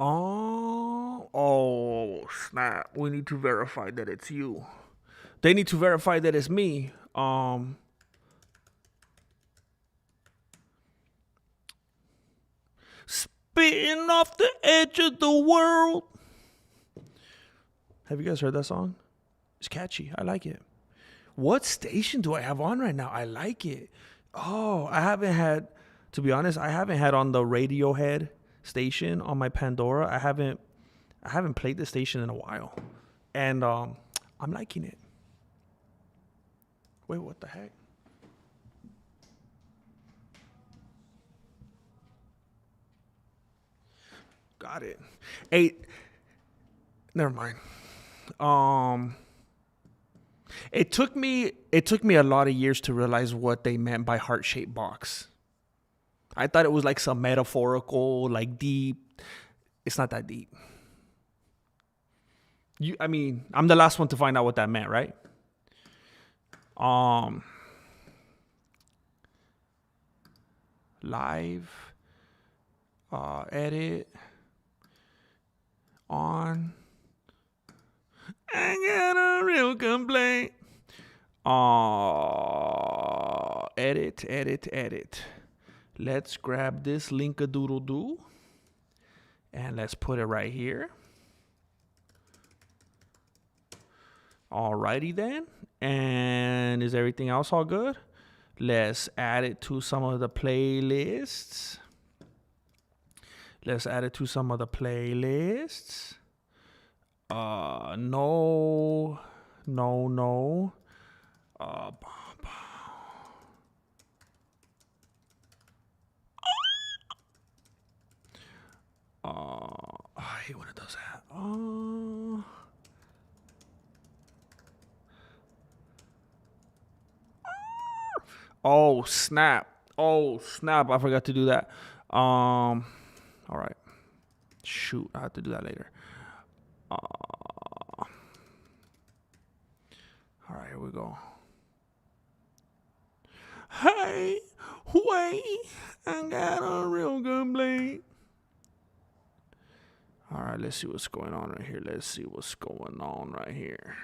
Oh, snap. We need to verify that it's you. They need to verify that it's me. Spitting off the edge of the world. Have you guys heard that song? It's catchy. I like it. What station do I have on right now? I like it. Oh, I haven't had, to be honest, I haven't had on the Radiohead station on my Pandora. I haven't played the station in a while. And I'm liking it. Wait, what the heck? Got it. Never mind. Um it took me a lot of years to realize what they meant by heart-shaped box. I thought it was like some metaphorical, like deep. It's not that deep. I mean, I'm the last one to find out what that meant, right? Um Live, edit, on. I got a real complaint. Edit. Let's grab this link a doodle doo and let's put it right here. Alrighty then. And is everything else all good? Let's add it to some of the playlists. No. Uh, I hate when it does that. Oh snap! I forgot to do that. All right. Shoot, I have to do that later. All right, here we go. Hey, wait, I got a real complaint. All right, let's see what's going on right here.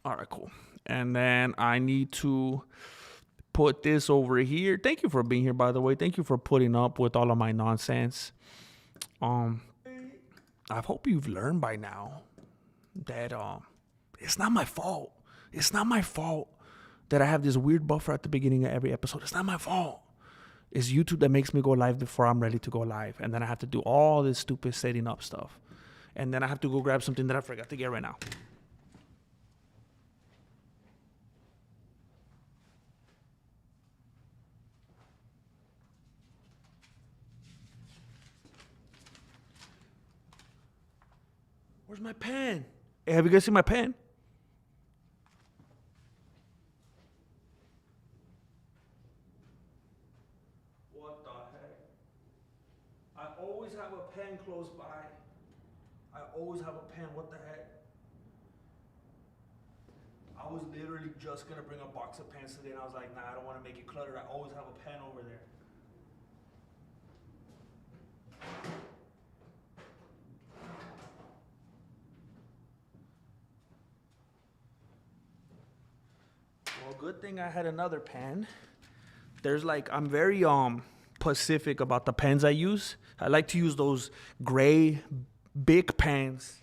All right, cool. And then I need to put this over here. Thank you for being here, by the way. Thank you for putting up with all of my nonsense. I hope you've learned by now that it's not my fault. It's not my fault that I have this weird buffer at the beginning of every episode. It's not my fault. It's YouTube that makes me go live before I'm ready to go live. And then I have to do all this stupid setting up stuff. And then I have to go grab something that I forgot to get right now. Where's my pen? Hey, have you guys seen my pen? What the heck? I always have a pen close by. What the heck? I was literally just going to bring a box of pens today and I was like, nah, I don't want to make it cluttered. I always have a pen over there. Well, good thing I had another pen. I'm very specific about the pens I use. I like to use those gray big pens.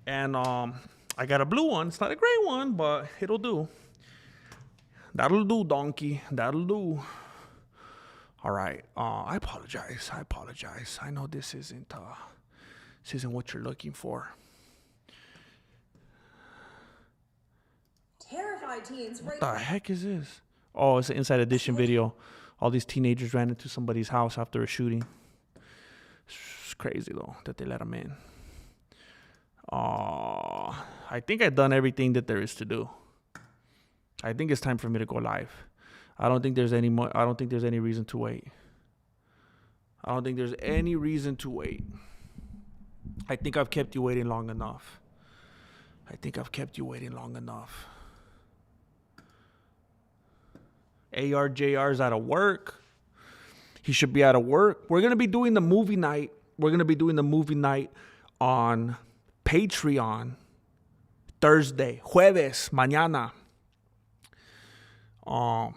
And I got a blue one. It's not a gray one, but it'll do. That'll do, donkey. That'll do. All right. I apologize. I know this isn't what you're looking for. Terrified teens. What the heck is this? Oh, it's an Inside Edition video. All these teenagers ran into somebody's house after a shooting. It's crazy, though, that they let them in. I think I've done everything that there is to do. I think it's time for me to go live. I don't think there's any reason to wait. I think I've kept you waiting long enough. ARJR's out of work. He should be out of work. We're going to be doing the movie night. We're going to be doing the movie night on Patreon Thursday, jueves, mañana.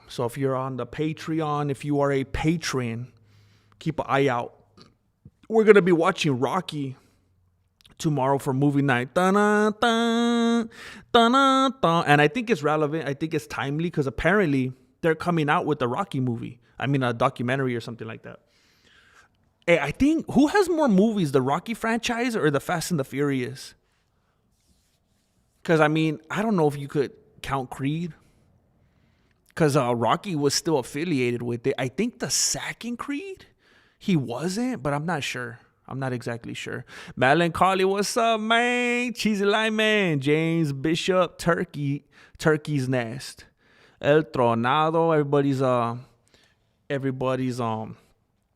So if you're on the Patreon, if you are a patron, keep an eye out. We're going to be watching Rocky tomorrow for movie night. Dun-dun-dun, dun-dun-dun. And I think it's relevant. I think it's timely because apparently they're coming out with the Rocky movie. I mean, a documentary or something like that. Hey, I think, who has more movies, the Rocky franchise or the Fast and the Furious? Because, I mean, I don't know if you could count Creed. Because Rocky was still affiliated with it. I think the second Creed, he wasn't, but I'm not sure. I'm not exactly sure. Melancholy, what's up, man? Cheesy Line Man. James Bishop, Turkey's Nest. El Tronado, everybody's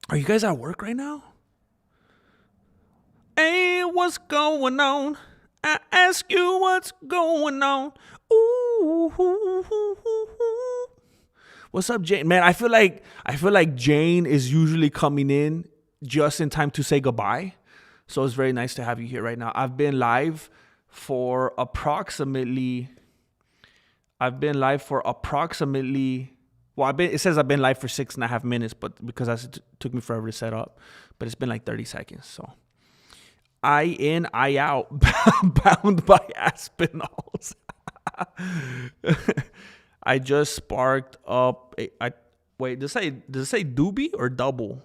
are you guys at work right now? Hey, what's going on? I ask you what's going on. Ooh. What's up, Jane? Man, I feel like Jane is usually coming in just in time to say goodbye. So it's very nice to have you here right now. I've been live for approximately it says I've been live for 6.5 minutes, but because it took me forever to set up, but it's been like 30 seconds. So eye in, eye out, bound by Aspinalls. I just sparked up. Wait, does it say doobie or double?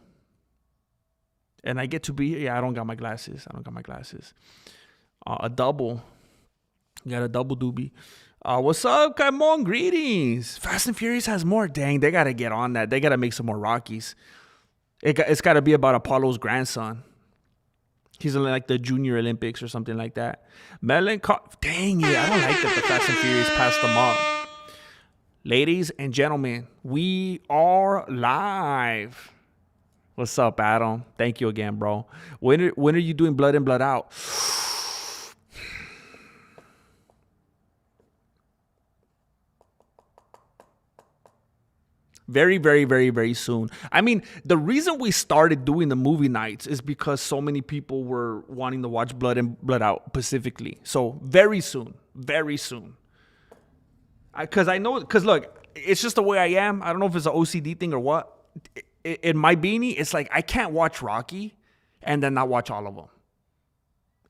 And I get to be here. Yeah, I don't got my glasses. A double. You got a double doobie. What's up? Come on, greetings. Fast and Furious has more. Dang, they got to get on that. They got to make some more Rockies. It's got to be about Apollo's grandson. He's in like the Junior Olympics or something like that. Dang it. I don't like that the Fast and Furious passed them up. Ladies and gentlemen, we are live. What's up, Adam? Thank you again, bro. When are you doing Blood In, Blood Out? Very, very, very, very soon. I mean, the reason we started doing the movie nights is because so many people were wanting to watch Blood In, Blood Out specifically. So very soon. Very soon. Because look, it's just the way I am. I don't know if it's an OCD thing or what. In my beanie, it's like I can't watch Rocky and then not watch all of them.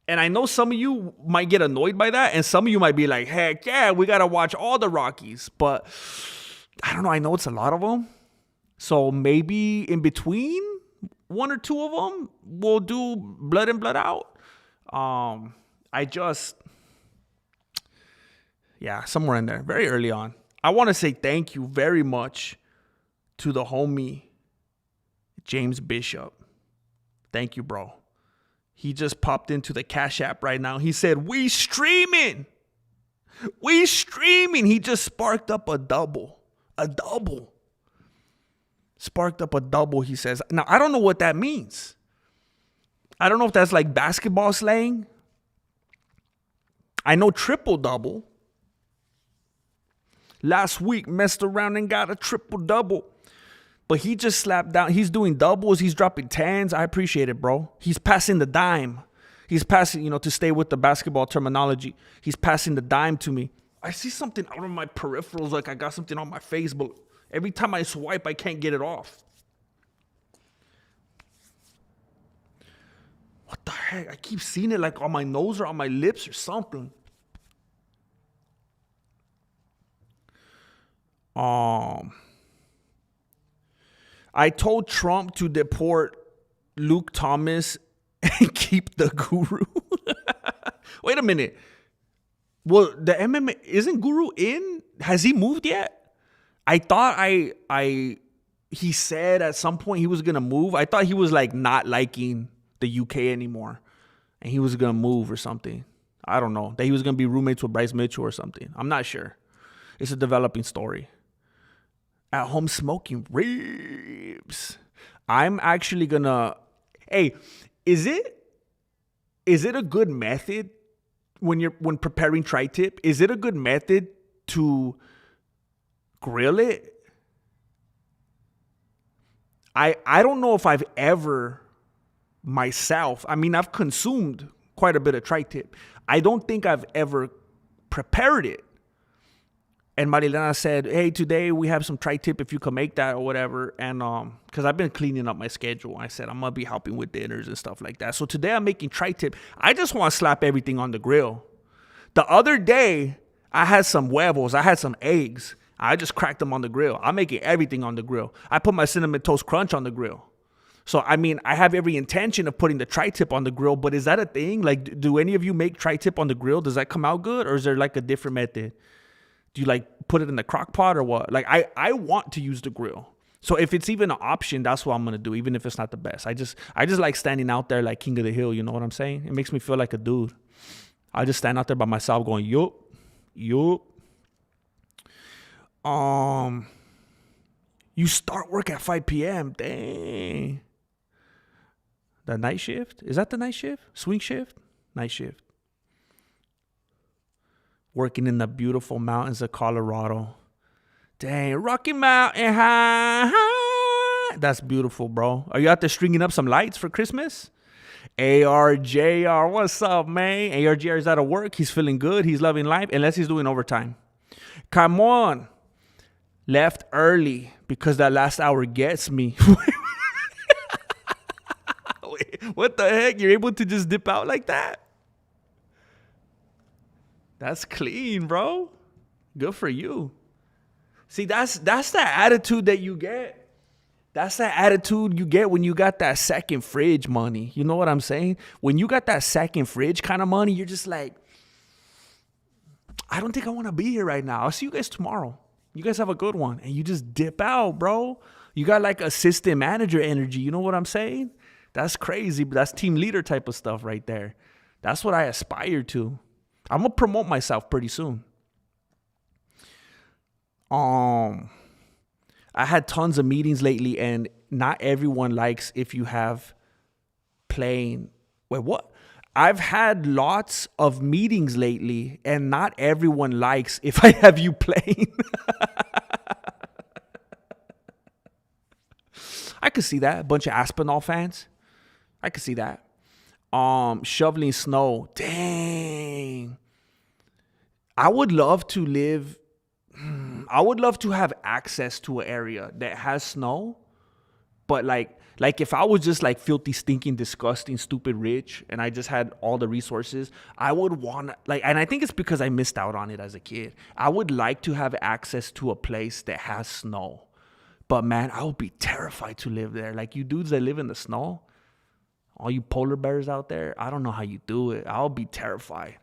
And I know some of you might get annoyed by that, and some of you might be like, heck yeah, we got to watch all the Rockies. But I don't know. I know it's a lot of them. So maybe in between one or two of them, we'll do Blood In, Blood Out. Somewhere in there, very early on. I want to say thank you very much to the homie, James Bishop. Thank you, bro. He just popped into the Cash App right now. He said, we streaming. He just sparked up a double. Sparked up a double, he says. Now, I don't know what that means. I don't know if that's like basketball slang. I know triple-double. Last week, messed around and got a triple-double. But he just slapped down. He's doing doubles. He's dropping tens. I appreciate it, bro. He's passing the dime. He's passing, to stay with the basketball terminology. He's passing the dime to me. I see something out of my peripherals, like I got something on my face, but every time I swipe, I can't get it off. What the heck? I keep seeing it like on my nose or on my lips or something. I told Trump to deport Luke Thomas and keep the guru. Wait a minute. Well, the MMA, isn't Guru in? Has he moved yet? I thought he said at some point he was going to move. I thought he was like not liking the UK anymore and he was going to move or something. I don't know. That he was going to be roommates with Bryce Mitchell or something. I'm not sure. It's a developing story. At home smoking ribs. I'm actually going to... Hey, is it a good method when preparing tri-tip? Is it a good method to grill it? I don't know if I've ever myself, I mean, I've consumed quite a bit of tri-tip. I don't think I've ever prepared it. And Marilena said, hey, today we have some tri-tip if you can make that or whatever. And because I've been cleaning up my schedule. I said, I'm going to be helping with dinners and stuff like that. So today I'm making tri-tip. I just want to slap everything on the grill. The other day, I had some huevos. I had some eggs. I just cracked them on the grill. I'm making everything on the grill. I put my Cinnamon Toast Crunch on the grill. So, I mean, I have every intention of putting the tri-tip on the grill, but is that a thing? Like, do any of you make tri-tip on the grill? Does that come out good? Or is there like a different method? Do you like put it in the crock pot or what? Like, I want to use the grill. So if it's even an option, that's what I'm going to do, even if it's not the best. I just like standing out there like King of the Hill. You know what I'm saying? It makes me feel like a dude. I just stand out there by myself going, yup. You start work at 5 p.m. Dang. The night shift? Is that the night shift? Swing shift? Night shift. Working in the beautiful mountains of Colorado. Dang, Rocky Mountain High. That's beautiful, bro. Are you out there stringing up some lights for Christmas? ARJR, what's up, man? ARJR is out of work. He's feeling good. He's loving life, unless he's doing overtime. Come on. Left early because that last hour gets me. Wait, what the heck? You're able to just dip out like that? That's clean, bro. Good for you. See, that's the attitude that you get. That's the attitude you get when you got that second fridge money. You know what I'm saying? When you got that second fridge kind of money, you're just like, I don't think I want to be here right now. I'll see you guys tomorrow. You guys have a good one. And you just dip out, bro. You got like assistant manager energy. You know what I'm saying? That's crazy, but that's team leader type of stuff right there. That's what I aspire to. I'm going to promote myself pretty soon. I had tons of meetings lately, and not everyone likes if you have playing. Wait, what? I've had lots of meetings lately, and not everyone likes if I have you playing. I could see that. A bunch of Aspinall fans. I could see that. Shoveling snow. Dang. I would love to have access to an area that has snow, but like if I was just like filthy, stinking, disgusting, stupid rich, and I just had all the resources, I would want to and I think it's because I missed out on it as a kid. I would like to have access to a place that has snow, but man, I would be terrified to live there. Like you dudes that live in the snow, all you polar bears out there, I don't know how you do it. I'll be terrified.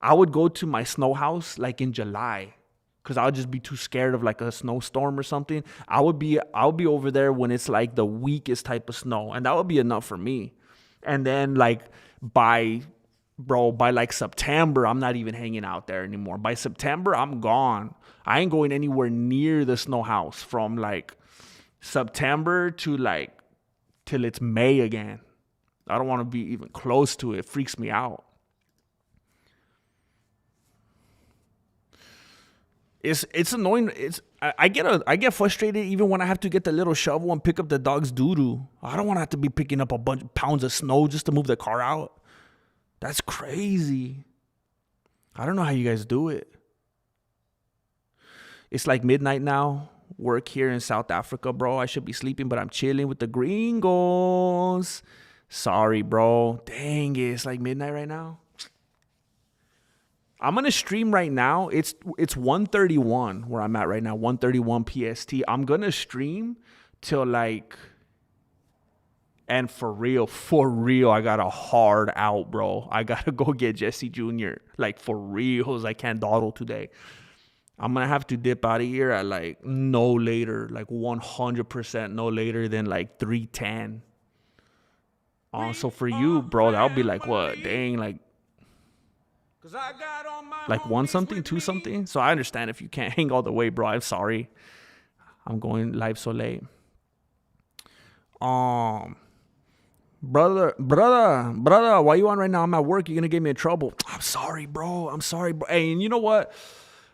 I would go to my snow house like in July, because I would just be too scared of like a snowstorm or something. I'll be over there when it's like the weakest type of snow, and that would be enough for me. And then like by like September, I'm not even hanging out there anymore. By September, I'm gone. I ain't going anywhere near the snow house from like September to like till it's May again. I don't want to be even close to it. It freaks me out. It's annoying. I get frustrated even when I have to get the little shovel and pick up the dog's doo-doo. I don't want to have to be picking up a bunch of pounds of snow just to move the car out. That's crazy. I don't know how you guys do it. It's like midnight now. Work here in South Africa, bro. I should be sleeping, but I'm chilling with the gringos. Sorry, bro. Dang it. It's like midnight right now. I'm going to stream right now. It's 1:31 where I'm at right now. 1:31 PST. I'm going to stream till like, and for real, I got a hard out, bro. I got to go get Jesse Jr. Like for reals. I can't dawdle today. I'm going to have to dip out of here at like no later, like 100% no later than like 3:10. So for you, bro, that'll be like what? Dang, like 1 something, 2 something. So I understand if you can't hang all the way, bro. I'm sorry. I'm going live so late. Brother, why you on right now? I'm at work. You're going to get me in trouble. I'm sorry, bro. Hey, and you know what?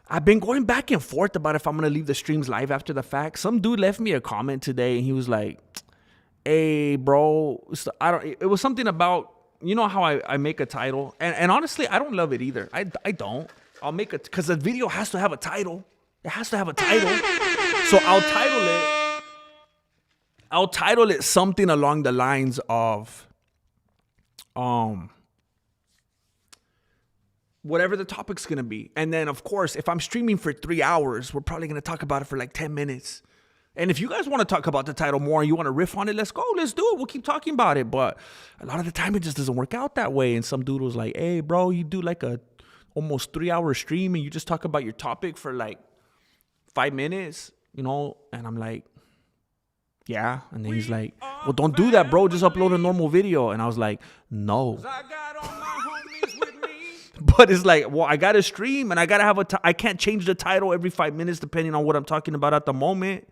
I've been going back and forth about if I'm going to leave the streams live after the fact. Some dude left me a comment today, and he was like, hey, bro, it was something about, you know how I make a title? And honestly, I don't love it either. I don't. I'll make it because the video has to have a title. It has to have a title. So I'll title it something along the lines of whatever the topic's gonna be. And then of course, if I'm streaming for 3 hours, we're probably gonna talk about it for like 10 minutes. And if you guys want to talk about the title more, you want to riff on it, let's go. Let's do it. We'll keep talking about it. But a lot of the time, it just doesn't work out that way. And some dude was like, hey, bro, you do like a almost 3 hour stream and you just talk about your topic for like 5 minutes, you know? And I'm like, yeah. And then he's like, well, don't do that, bro. Just upload a normal video. And I was like, no. But it's like, well, I got to stream and I got to have I can't change the title every 5 minutes depending on what I'm talking about at the moment.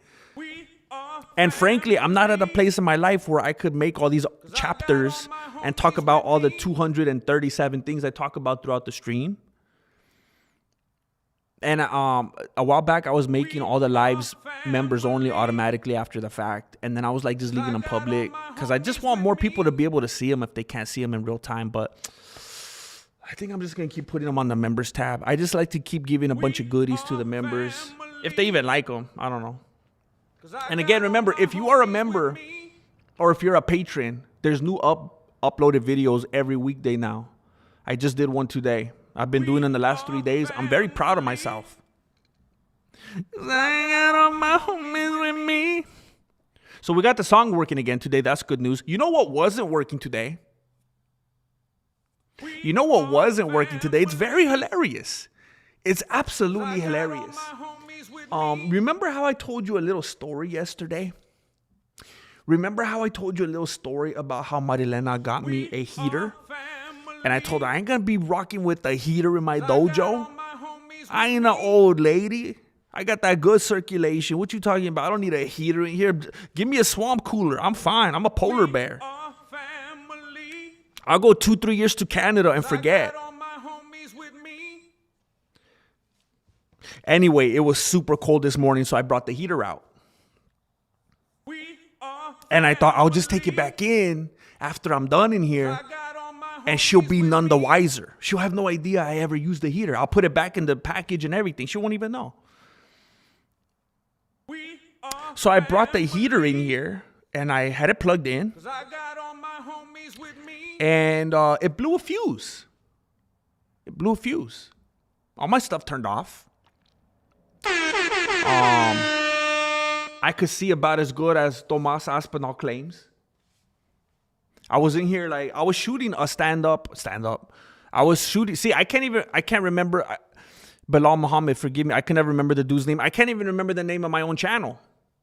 And frankly, I'm not at a place in my life where I could make all these chapters and talk about all the 237 things I talk about throughout the stream. And a while back, I was making all the lives members only automatically after the fact. And then I was like just leaving them public because I just want more people to be able to see them if they can't see them in real time. But I think I'm just going to keep putting them on the members tab. I just like to keep giving a bunch of goodies to the members. If they even like them, I don't know. And again, remember, if you are a member or if you're a patron, there's new uploaded videos every weekday now. I just did one today. I've been doing it in the last 3 days. I'm very proud of myself. I got all my homies with me. So we got the song working again today. That's good news. You know what wasn't working today? You know what wasn't working today? It's very hilarious. It's absolutely hilarious. Remember how I told you a little story yesterday? Remember how I told you a little story about how Marilena got me a heater? And I told her, I ain't going to be rocking with a heater in my dojo. I ain't an old lady. I got that good circulation. What you talking about? I don't need a heater in here. Give me a swamp cooler. I'm fine. I'm a polar bear. I'll go 2-3 years to Canada and forget. Anyway, it was super cold this morning, so I brought the heater out. And I thought I'll just take it back in after I'm done in here, and she'll be none the wiser. She'll have no idea I ever used the heater. I'll put it back in the package and everything. She won't even know. So I brought the heater in here, and I had it plugged in, and it blew a fuse. It blew a fuse. All my stuff turned off. I could see about as good as Tomas Aspinall claims. I was in here like I was shooting a stand up. I was shooting. See, I can't remember. Bilal Muhammad, forgive me. I can never remember the dude's name. I can't even remember the name of my own channel.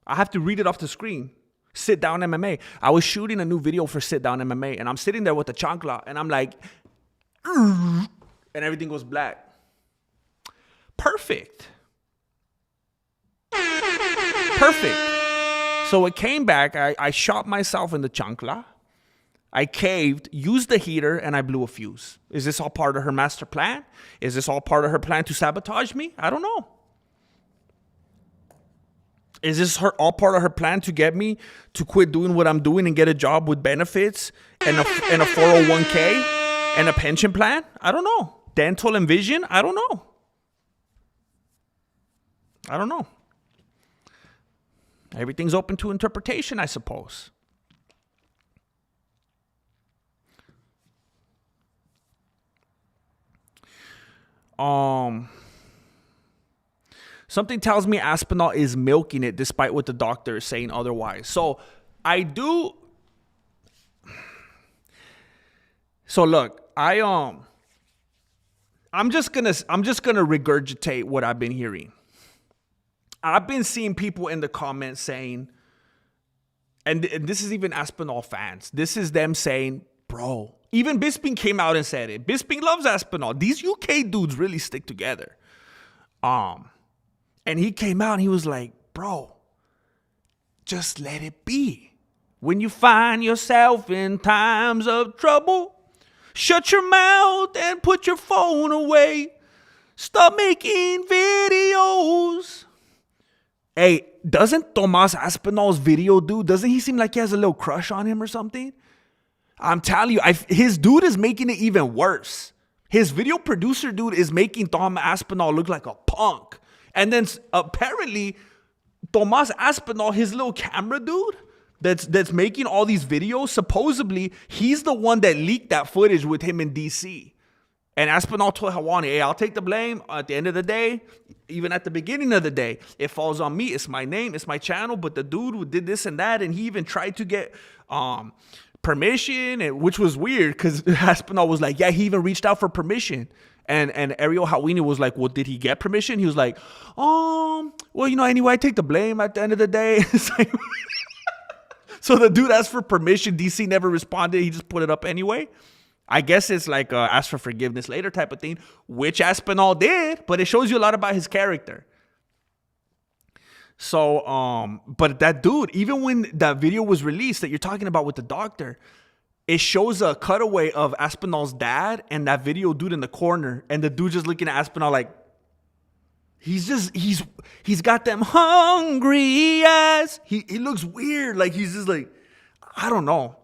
I have to read it off the screen. Sit Down MMA. I was shooting a new video for Sit Down MMA, and I'm sitting there with the chancla, and I'm like, and everything goes black. Perfect. So it came back. I shot myself in the chancla. I caved, used the heater, and I blew a fuse. Is this all part of her master plan? Is this all part of her plan to sabotage me? I don't know. Is this all part of her plan to get me to quit doing what I'm doing and get a job with benefits and a 401k and a pension plan? I don't know. Dental and vision? I don't know. Everything's open to interpretation, I suppose. Something tells me Aspinall is milking it despite what the doctor is saying otherwise. So look, I'm just gonna regurgitate what I've been hearing. I've been seeing people in the comments saying, and this is even Aspinall fans, this is them saying, bro, even Bisping came out and said it. Bisping loves Aspinall. These UK dudes really stick together. And he came out and he was like, bro, just let it be. When you find yourself in times of trouble, shut your mouth and put your phone away. Stop making videos. Hey, doesn't Tomas Aspinall's video dude, doesn't he seem like he has a little crush on him or something? I'm telling you, his dude is making it even worse. His video producer dude is making Tom Aspinall look like a punk. And then apparently, Tomas Aspinall, his little camera dude that's making all these videos, supposedly, he's the one that leaked that footage with him in DC. And Aspinall told Hawani, hey, I'll take the blame. At the end of the day, even at the beginning of the day, it falls on me. It's my name. It's my channel. But the dude who did this and that, and he even tried to get permission, which was weird because Aspinall was like, yeah, he even reached out for permission. And Ariel Hawini was like, well, did he get permission? He was like, well, anyway, I take the blame at the end of the day. It's like, so the dude asked for permission. DC never responded. He just put it up anyway. I guess it's like ask for forgiveness later type of thing, which Aspinall did, but it shows you a lot about his character. So, but that dude, even when that video was released that you're talking about with the doctor, it shows a cutaway of Aspinall's dad and that video dude in the corner, and the dude just looking at Aspinall like, he's got them hungry eyes. He looks weird. Like he's just like, I don't know.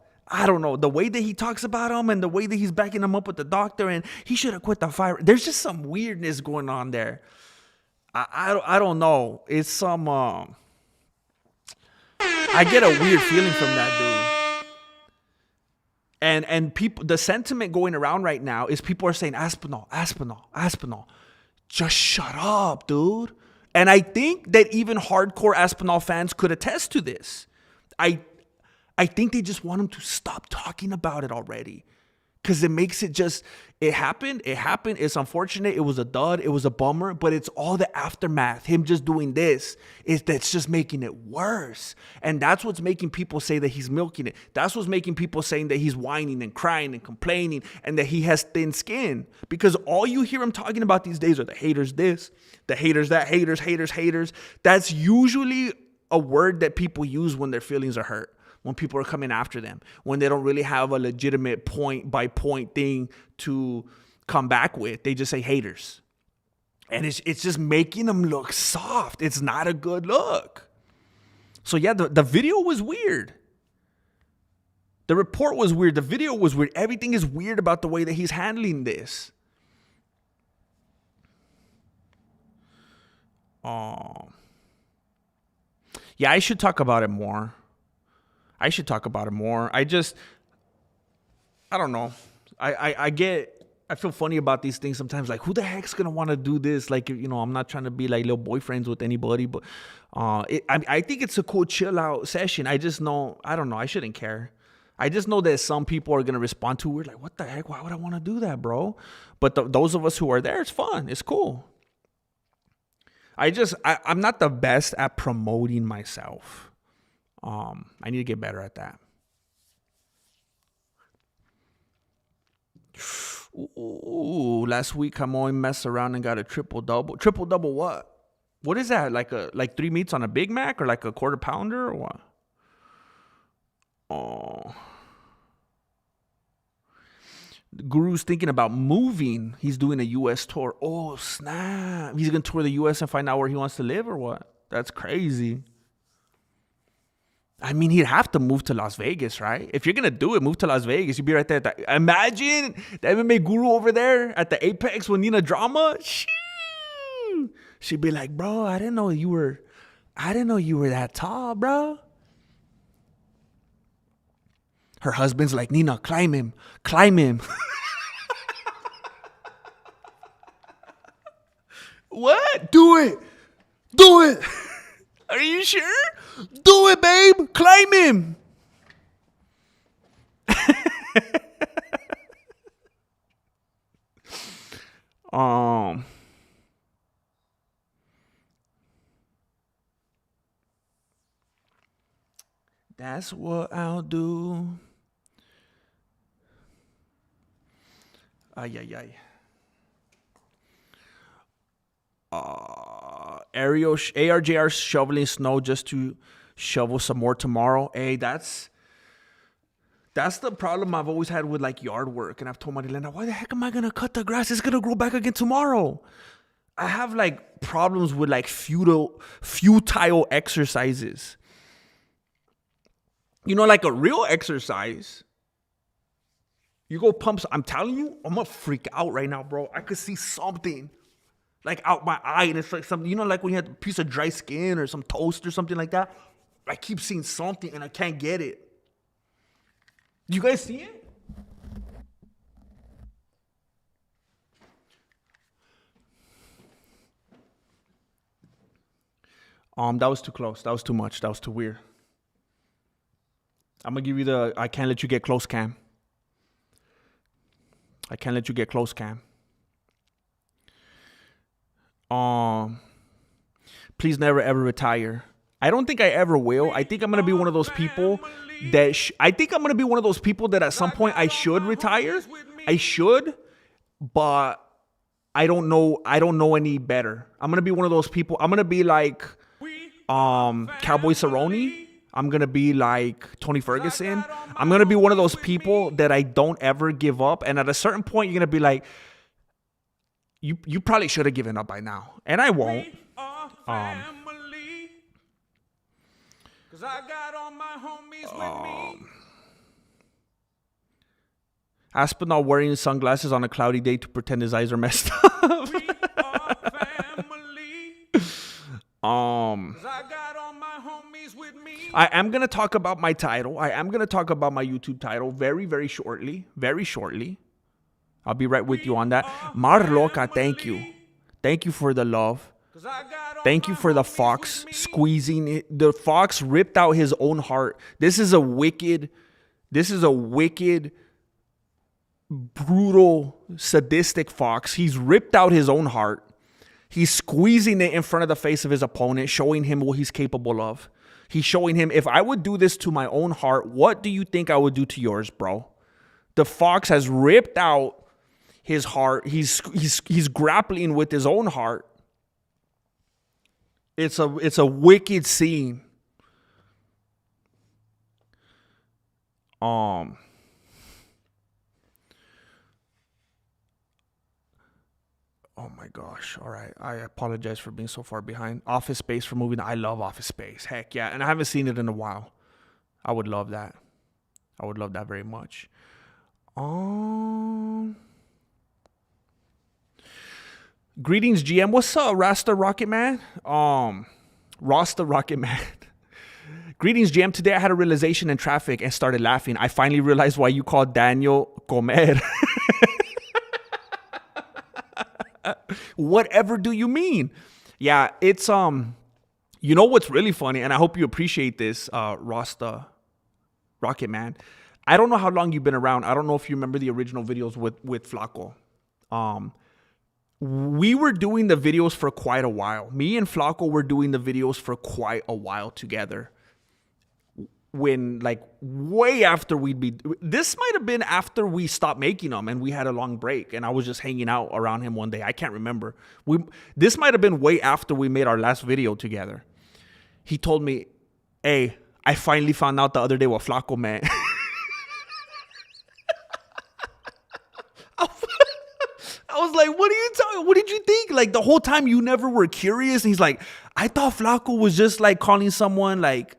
The way that he talks about him and the way that he's backing him up with the doctor, and he should have quit the fight. There's just some weirdness going on there. I don't know. It's some I get a weird feeling from that dude. And people, the sentiment going around right now is people are saying Aspinall, just shut up, dude. And I think that even hardcore Aspinall fans could attest to this. I think they just want him to stop talking about it already. Because it makes it just, it happened. It's unfortunate. It was a dud. It was a bummer. But it's all the aftermath. Him just doing this. That's just making it worse. And that's what's making people say that he's milking it. That's what's making people saying that he's whining and crying and complaining and that he has thin skin. Because all you hear him talking about these days are the haters this, the haters that, haters. That's usually a word that people use when their feelings are hurt. When people are coming after them, when they don't really have a legitimate point by point thing to come back with, they just say haters. And it's just making them look soft. It's not a good look. So yeah, the video was weird. The report was weird. The video was weird. Everything is weird about the way that he's handling this. Yeah, I should talk about it more. I don't know. I feel funny about these things sometimes. Like, who the heck's going to want to do this? Like, I'm not trying to be like little boyfriends with anybody, but I think it's a cool chill out session. I just know, I don't know. I shouldn't care. I just know that some people are going to respond to it. Like, what the heck? Why would I want to do that, bro? But those of us who are there, it's fun. It's cool. I'm not the best at promoting myself. I need to get better at that. Ooh, last week Hamoy messed around and got a triple double. Triple double what? What is that? Like 3 meats on a Big Mac or like a quarter pounder or what? Oh. The Guru's thinking about moving. He's doing a US tour. Oh, snap. He's going to tour the US and find out where he wants to live or what? That's crazy. I mean, he'd have to move to Las Vegas, right? If you're going to do it, move to Las Vegas. You'd be right there. Imagine the MMA Guru over there at the Apex with Nina Drama. Shoo! She'd be like, bro, I didn't know you were that tall, bro. Her husband's like, Nina, climb him. What? Do it. Are you sure? Do it, babe. Climb him. That's what I'll do. Ay. ARJR shoveling snow just to shovel some more tomorrow. Hey, that's the problem I've always had with like yard work. And I've told Marilena, why the heck am I going to cut the grass? It's going to grow back again tomorrow. I have like problems with like futile exercises. You know, like a real exercise. You go pump. I'm telling you, I'm gonna freak out right now, bro. I could see something like out my eye, and it's like something, you know, like when you have a piece of dry skin or some toast or something like that. I keep seeing something and I can't get it. Do you guys see it? That was too close. That was too much. That was too weird. I'm gonna give you the I can't let you get close cam. I can't let you get close cam. Please never ever retire. I don't think I ever will. I think I'm gonna be one of those people that I think I'm gonna be one of those people that at some point I should retire. I should, but I don't know. I don't know any better. I'm gonna be one of those people. I'm gonna be like Cowboy Cerrone. I'm gonna be like Tony Ferguson. I'm gonna be one of those people that I don't ever give up. And at a certain point, you're gonna be like, you probably should have given up by now, and I won't. Cause I got all my homies with me. Aspinall wearing sunglasses on a cloudy day to pretend his eyes are messed up. We are family. I got all my homies with me. I am gonna talk about my title. I am gonna talk about my YouTube title very, very shortly. Very shortly. I'll be right with you on that. Marloca, thank you. Thank you for the love. Thank you for the fox squeezing it. The fox ripped out his own heart. This is a wicked, brutal, sadistic fox. He's ripped out his own heart. He's squeezing it in front of the face of his opponent, showing him what he's capable of. He's showing him, if I would do this to my own heart, what do you think I would do to yours, bro? The fox has ripped out his heart. He's grappling with his own heart. It's a wicked scene. Oh my gosh. All right. I apologize for being so far behind. Office Space for moving. I love Office Space. Heck yeah. And I haven't seen it in a while. I would love that. I would love that very much. Greetings, GM. What's up, Rasta Rocket Man? Rasta Rocket Man. Greetings, GM. Today I had a realization in traffic and started laughing. I finally realized why you called Daniel Comer. Whatever do you mean? Yeah, it's you know what's really funny, and I hope you appreciate this, Rasta Rocket Man. I don't know how long you've been around. I don't know if you remember the original videos with Flaco. We were doing the videos for quite a while. Me and Flaco were doing the videos for quite a while together. When, like, way after this might have been after we stopped making them and we had a long break and I was just hanging out around him one day. I can't remember. This might have been way after we made our last video together. He told me, hey, I finally found out the other day what Flaco meant. I was like, what are you talking? What did you think? Like, the whole time you never were curious. And he's like, I thought Flaco was just like calling someone like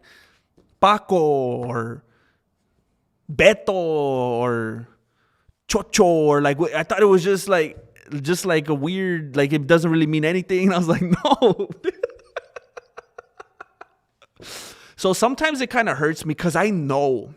Paco or Beto or Chocho or like, I thought it was just like a weird, like it doesn't really mean anything. And I was like, no. So sometimes it kind of hurts me because I know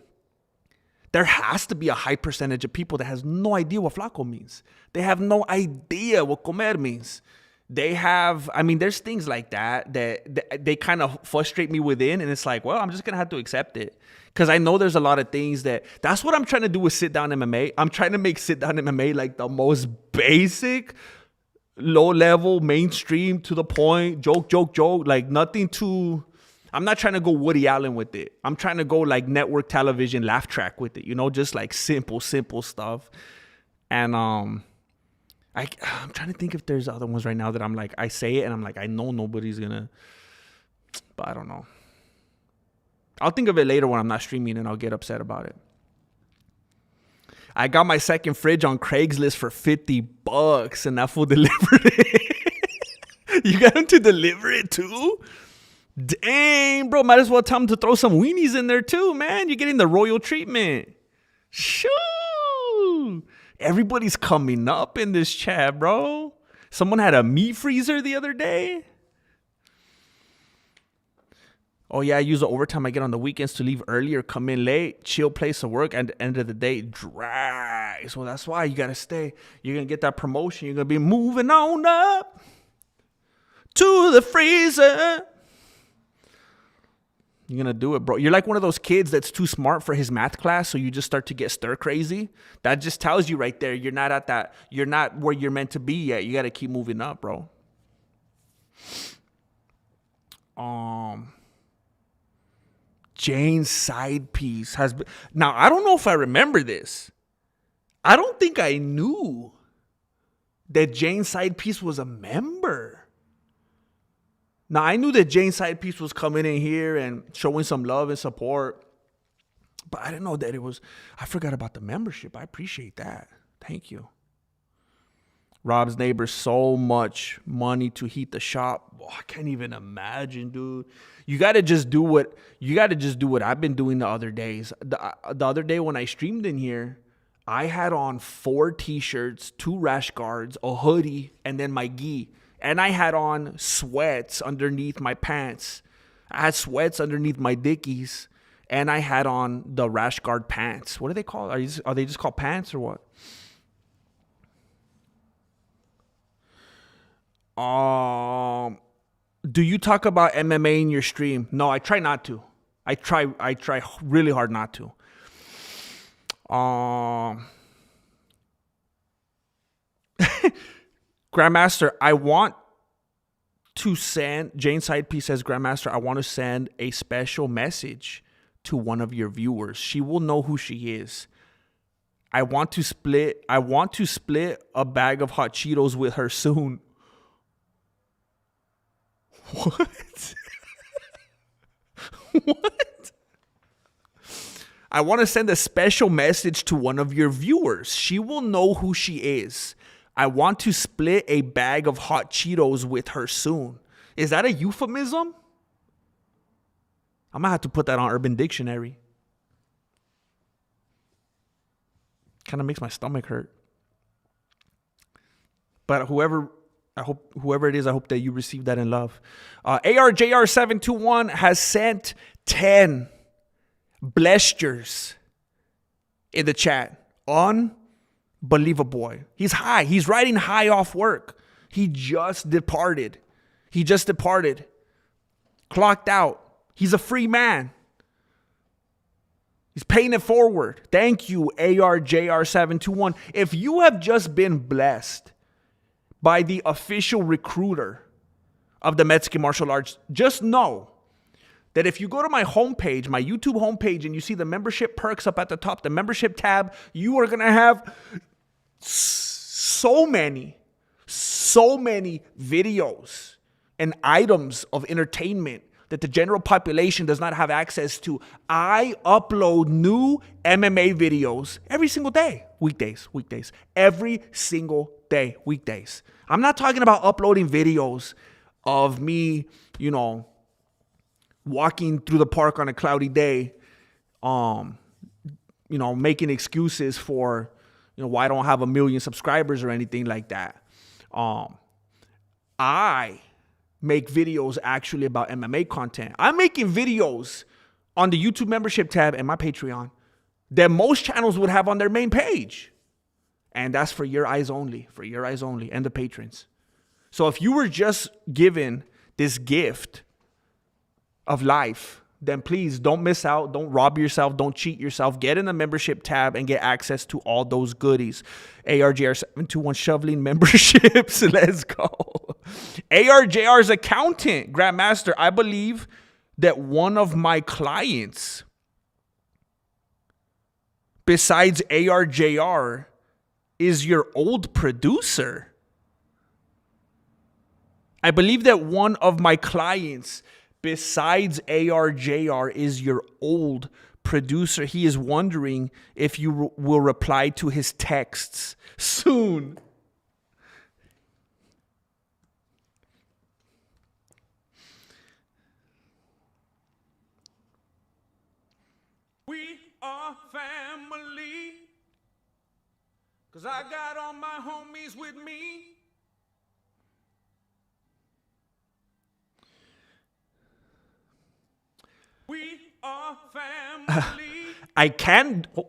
there has to be a high percentage of people that has no idea what Flaco means. They have no idea what comer means. They have, I mean, there's things like that they kind of frustrate me within. And it's like, well, I'm just going to have to accept it. Because I know there's a lot of things that's what I'm trying to do with sit down MMA. I'm trying to make sit down MMA like the most basic, low level, mainstream, to the point, joke, like nothing too. I'm not trying to go Woody Allen with it. I'm trying to go like network television laugh track with it, you know, just like simple stuff. And I'm trying to think if there's other ones right now that I'm like, I say it and I'm like, I know nobody's gonna, but I don't know. I'll think of it later when I'm not streaming and I'll get upset about it. I got my second fridge on Craigslist for $50 and that fool delivered it. You got him to deliver it too? Dang, bro. Might as well tell him to throw some weenies in there too, man. You're getting the royal treatment. Shoo! Everybody's coming up in this chat, bro. Someone had a meat freezer the other day. Oh, yeah, I use the overtime I get on the weekends to leave early or come in late. Chill place of work. And at the end of the day, dry. So that's why you got to stay. You're going to get that promotion. You're going to be moving on up to the freezer. You're going to do it, bro. You're like one of those kids that's too smart for his math class, so you just start to get stir crazy. That just tells you right there, you're not where you're meant to be yet. You got to keep moving up, bro. Jane's side piece has been... Now, I don't know if I remember this. I don't think I knew that Jane's side piece was a member. Now, I knew that Jane's side piece was coming in here and showing some love and support. But I didn't know that it was... I forgot about the membership. I appreciate that. Thank you. Rob's neighbor, so much money to heat the shop. Oh, I can't even imagine, dude. You got to just do what I've been doing the other days. The other day when I streamed in here, I had on 4 t-shirts, 2 rash guards, a hoodie, and then my gi. And I had on sweats underneath my pants. I had sweats underneath my dickies. And I had on the rash guard pants. What are they called? Are they just called pants or what? Do you talk about MMA in your stream? No, I try not to. I try really hard not to. Grandmaster, I want to send... Jane Sidepiece says, Grandmaster, I want to send a special message to one of your viewers. She will know who she is. I want to split a bag of hot Cheetos with her soon. What? What? I want to send a special message to one of your viewers. She will know who she is. I want to split a bag of hot Cheetos with her soon. Is that a euphemism? I'm going to have to put that on Urban Dictionary. Kind of makes my stomach hurt. But whoever it is, I hope that you receive that in love. ARJR721 has sent 10 blessures in the chat. Unbelievable. He's high. He's riding high off work. He just departed. Clocked out. He's a free man. He's paying it forward. Thank you, ARJR721. If you have just been blessed by the official recruiter of the Mexican martial arts, just know that if you go to my homepage, my YouTube homepage, and you see the membership perks up at the top, the membership tab, you are going to have so many videos and items of entertainment that the general population does not have access to. I upload new MMA videos every single day. Weekdays. Every single day. Weekdays. I'm not talking about uploading videos of me, walking through the park on a cloudy day, making excuses for, why I don't have 1 million subscribers or anything like that. I make videos actually about MMA content. I'm making videos on the YouTube membership tab and my Patreon that most channels would have on their main page. And that's for your eyes only, and the patrons. So if you were just given this gift of life, then please don't miss out. Don't rob yourself. Don't cheat yourself. Get in the membership tab and get access to all those goodies. ARJR721 shoveling memberships. Let's go. ARJR's accountant, Grandmaster. I believe that one of my clients, besides ARJR, is your old producer. I believe that one of my clients, besides ARJR, is your old producer. He is wondering if you will reply to his texts soon. 'Cause I got all my homies with me. We are family. I can. Oh,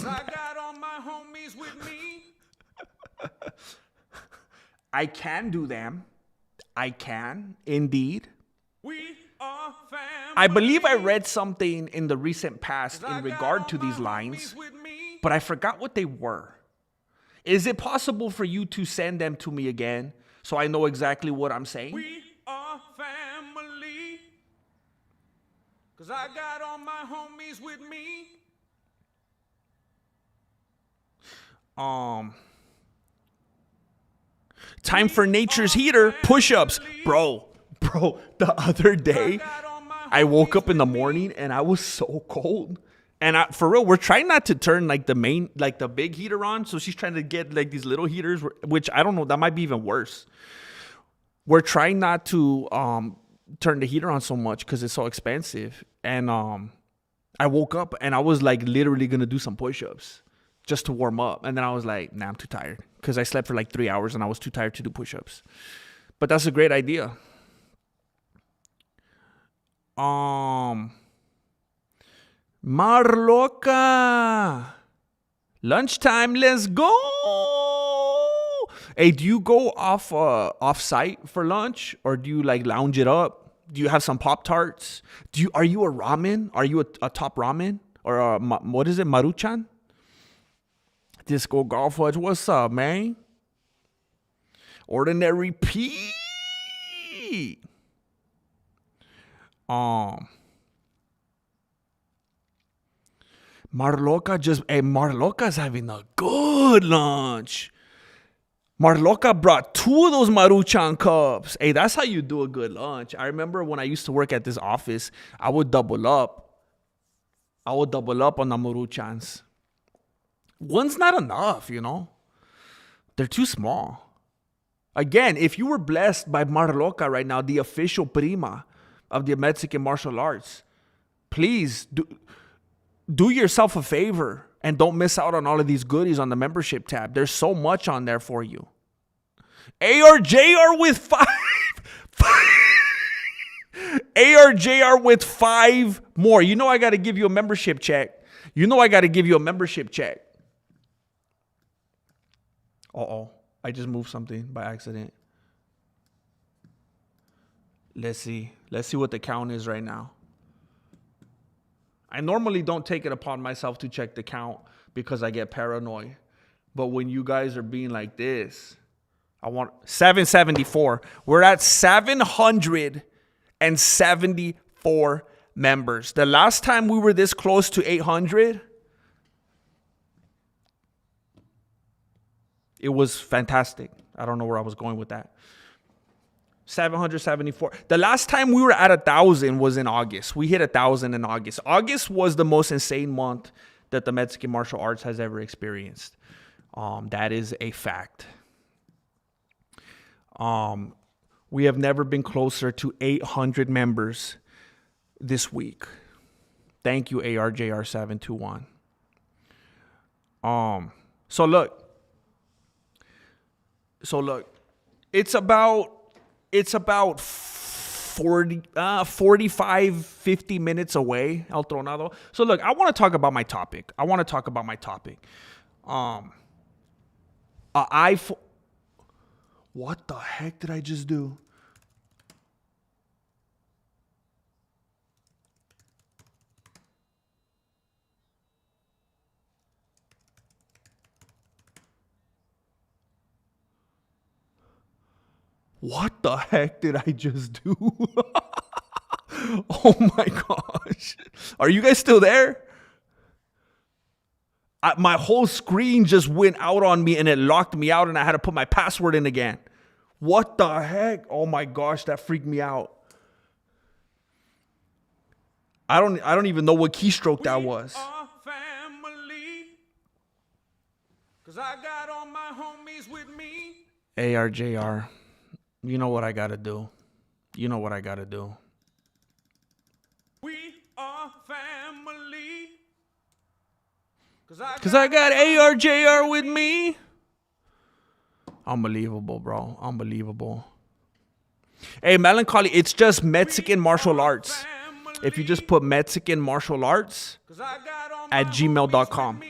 I got all my homies with me. I can do them. I can, indeed. We are family. I believe I read something in the recent past in regard to these lines, but I forgot what they were. Is it possible for you to send them to me again so I know exactly what I'm saying? We are family. 'Cause I got all my homies with me. Time for nature's heater, push-ups. Bro, the other day, I woke up in the morning and I was so cold. And for real, we're trying not to turn like the big heater on. So she's trying to get like these little heaters, which I don't know, that might be even worse. We're trying not to turn the heater on so much because it's so expensive. And I woke up and I was like literally going to do some push-ups just to warm up. And then I was like, nah, I'm too tired. Because I slept for like 3 hours and I was too tired to do push-ups. But that's a great idea. Marloca. Lunchtime, let's go. Hey, do you go off site for lunch, or do you like lounge it up? Do you have some Pop-Tarts? Are you a ramen? Are you a top ramen? Or what is it, Maruchan? Disco Golf Fudge, what's up, man? Ordinary Pete. Marloca's having a good lunch. Marloca brought 2 of those Maruchan cups. Hey, that's how you do a good lunch. I remember when I used to work at this office, I would double up. on the Maruchans. One's not enough, you know. They're too small. Again, if you were blessed by Marloca right now, the official prima of the Mexican martial arts, please do yourself a favor and don't miss out on all of these goodies on the membership tab. There's so much on there for you. ARJR with 5. ARJR with 5 more. You know I got to give you a membership check. Uh-oh. I just moved something by accident. Let's see. Let's see what the count is right now. I normally don't take it upon myself to check the count because I get paranoid. But when you guys are being like this, I want 774. We're at 774 members. The last time we were this close to 800, it was fantastic. I don't know where I was going with that. 774. The last time we were at 1,000 was in August. We hit 1,000 in August. August was the most insane month that the Mexican martial arts has ever experienced. That is a fact. We have never been closer to 800 members this week. Thank you, ARJR721. So look, it's about 45, 50 minutes away, El Tronado. So look, I want to talk about my topic. What the heck did I just do? What the heck did I just do? Oh my gosh. Are you guys still there? My whole screen just went out on me and it locked me out and I had to put my password in again. What the heck? Oh my gosh, that freaked me out. I don't even know what keystroke that was. Family, 'cause I got all my homies with me. ARJR. You know what I got to do. We are family. Cause I got ARJR with me. Unbelievable, bro. Unbelievable. Hey, Melancholy, it's just Mexican martial arts. If you just put Mexican martial arts at gmail.com.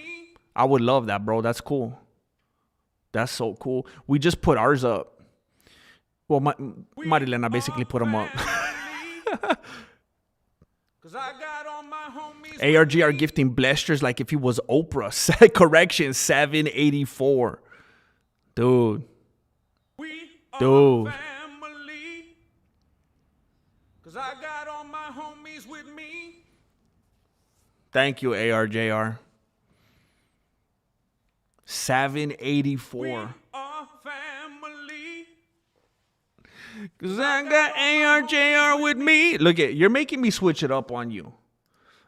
I would love that, bro. That's cool. That's so cool. We just put ours up. Well, Marilena basically put them up. ARGR gifting blasters like if he was Oprah. Correction, 784. Dude. Dude. Thank you, ARJR. 784. Cause I got ARJR with me. Look at, you're making me switch it up on you.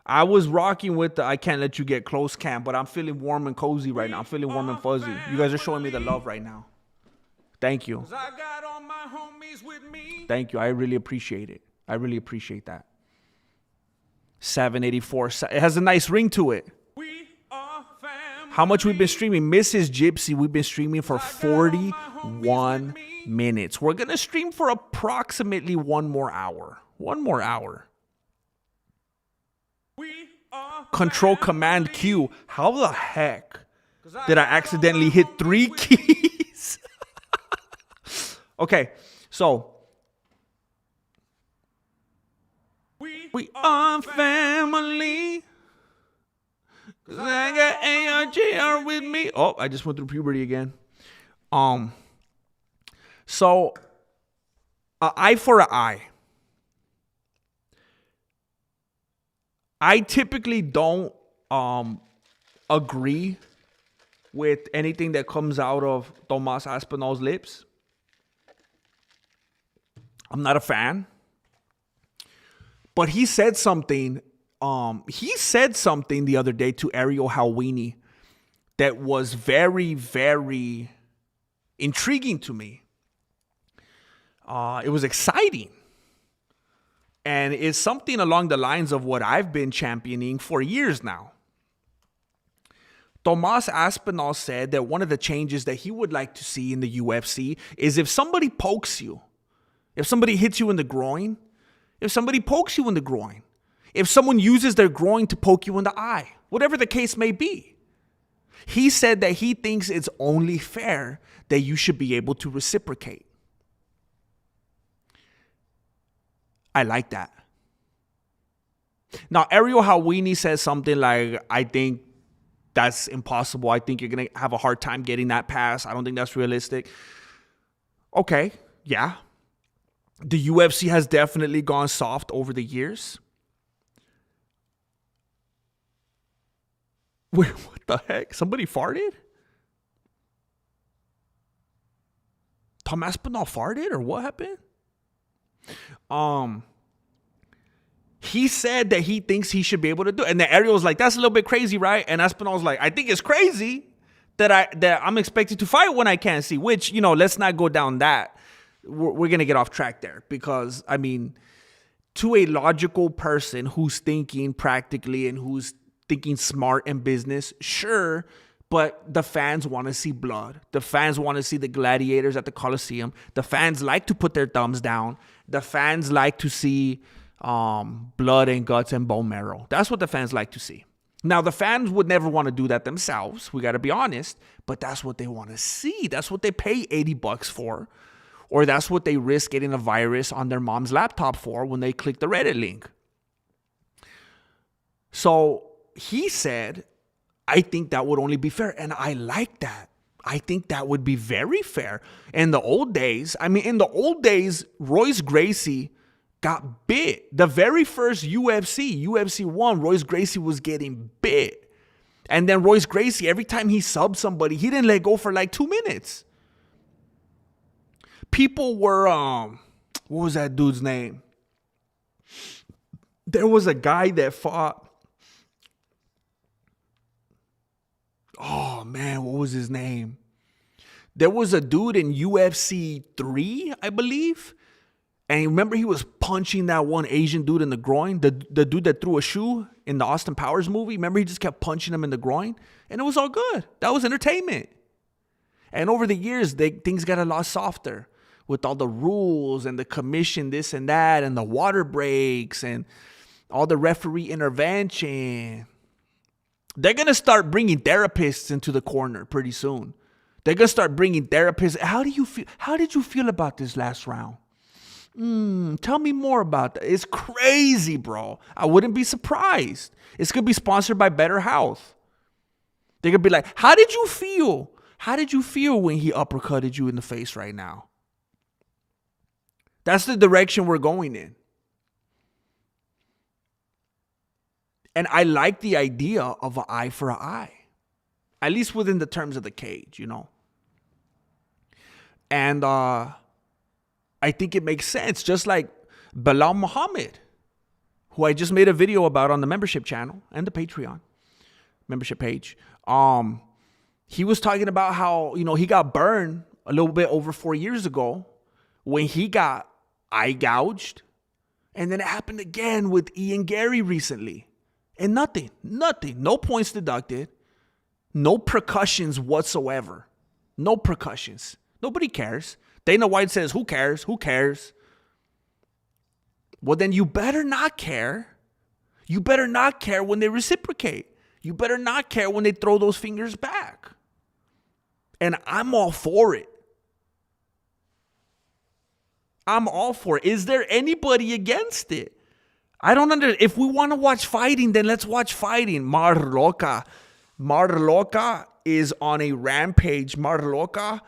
I was rocking with the I can't let you get close camp, but I'm feeling warm and cozy right now. I'm feeling warm and fuzzy. You guys are showing me the love right now. Thank you. Thank you. I really appreciate it. I really appreciate that. 784. It has a nice ring to it. How much we've been streaming? Mrs. Gypsy, we've been streaming for 41 minutes. We're going to stream for approximately one more hour. One more hour. Control Command Q. How the heck did I accidentally hit 3 keys? Okay, so. We are family. Cause I got ARJR with me. Oh, I just went through puberty again. So, an eye for an eye. I typically don't agree with anything that comes out of Tomas Aspinall's lips. I'm not a fan. But he said something. He said something the other day to Ariel Helwani that was very, very intriguing to me. It was exciting. And it's something along the lines of what I've been championing for years now. Tomas Aspinall said that one of the changes that he would like to see in the UFC is if somebody pokes you, if somebody hits you in the groin, if somebody pokes you in the groin, if someone uses their groin to poke you in the eye, whatever the case may be. He said that he thinks it's only fair that you should be able to reciprocate. I like that. Now, Ariel Helwani says something like, I think that's impossible. I think you're going to have a hard time getting that pass. I don't think that's realistic. Okay, yeah. The UFC has definitely gone soft over the years. Wait, what the heck? Somebody farted? Tom Aspinall farted or what happened? He said that he thinks he should be able to do it. And then Ariel was like, that's a little bit crazy, right? And Aspinall was like, I think it's crazy that I'm expected to fight when I can't see. Which, you know, let's not go down that. We're going to get off track there. Because, I mean, to a logical person who's thinking practically and who's thinking smart and business, sure, but the fans want to see blood. The fans want to see the gladiators at the Coliseum. The fans like to put their thumbs down. The fans like to see blood and guts and bone marrow. That's what the fans like to see. Now, the fans would never want to do that themselves. We got to be honest, but that's what they want to see. That's what they pay $80 for. Or that's what they risk getting a virus on their mom's laptop for when they click the Reddit link. So he said, I think that would only be fair. And I like that. I think that would be very fair. In the old days, Royce Gracie got bit. The very first UFC 1, Royce Gracie was getting bit. And then Royce Gracie, every time he subbed somebody, he didn't let go for like 2 minutes. People were, what was that dude's name? There was a guy that fought. Oh, man, what was his name? There was a dude in UFC 3, I believe. And remember he was punching that one Asian dude in the groin? The dude that threw a shoe in the Austin Powers movie. Remember, he just kept punching him in the groin, and it was all good. That was entertainment. And over the years, things got a lot softer with all the rules and the commission, this and that, and the water breaks and all the referee intervention. They're going to start bringing therapists into the corner pretty soon. They're going to start bringing therapists. How do you feel? How did you feel about this last round? Tell me more about that. It's crazy, bro. I wouldn't be surprised. It's going to be sponsored by Better Health. They're going to be like, how did you feel? How did you feel when he uppercutted you in the face right now? That's the direction we're going in. And I like the idea of an eye for an eye, at least within the terms of the cage, you know. And I think it makes sense, just like Bilal Muhammad, who I just made a video about on the membership channel and the Patreon membership page. He was talking about how, you know, he got burned a little bit over 4 years ago when he got eye gouged. And then it happened again with Ian Gary recently. And nothing, no points deducted, no percussions whatsoever. No percussions. Nobody cares. Dana White says, who cares? Who cares? Well, then you better not care. You better not care when they reciprocate. You better not care when they throw those fingers back. And I'm all for it. I'm all for it. Is there anybody against it? I don't understand. If we want to watch fighting, then let's watch fighting. Marloca is on a rampage. Marloca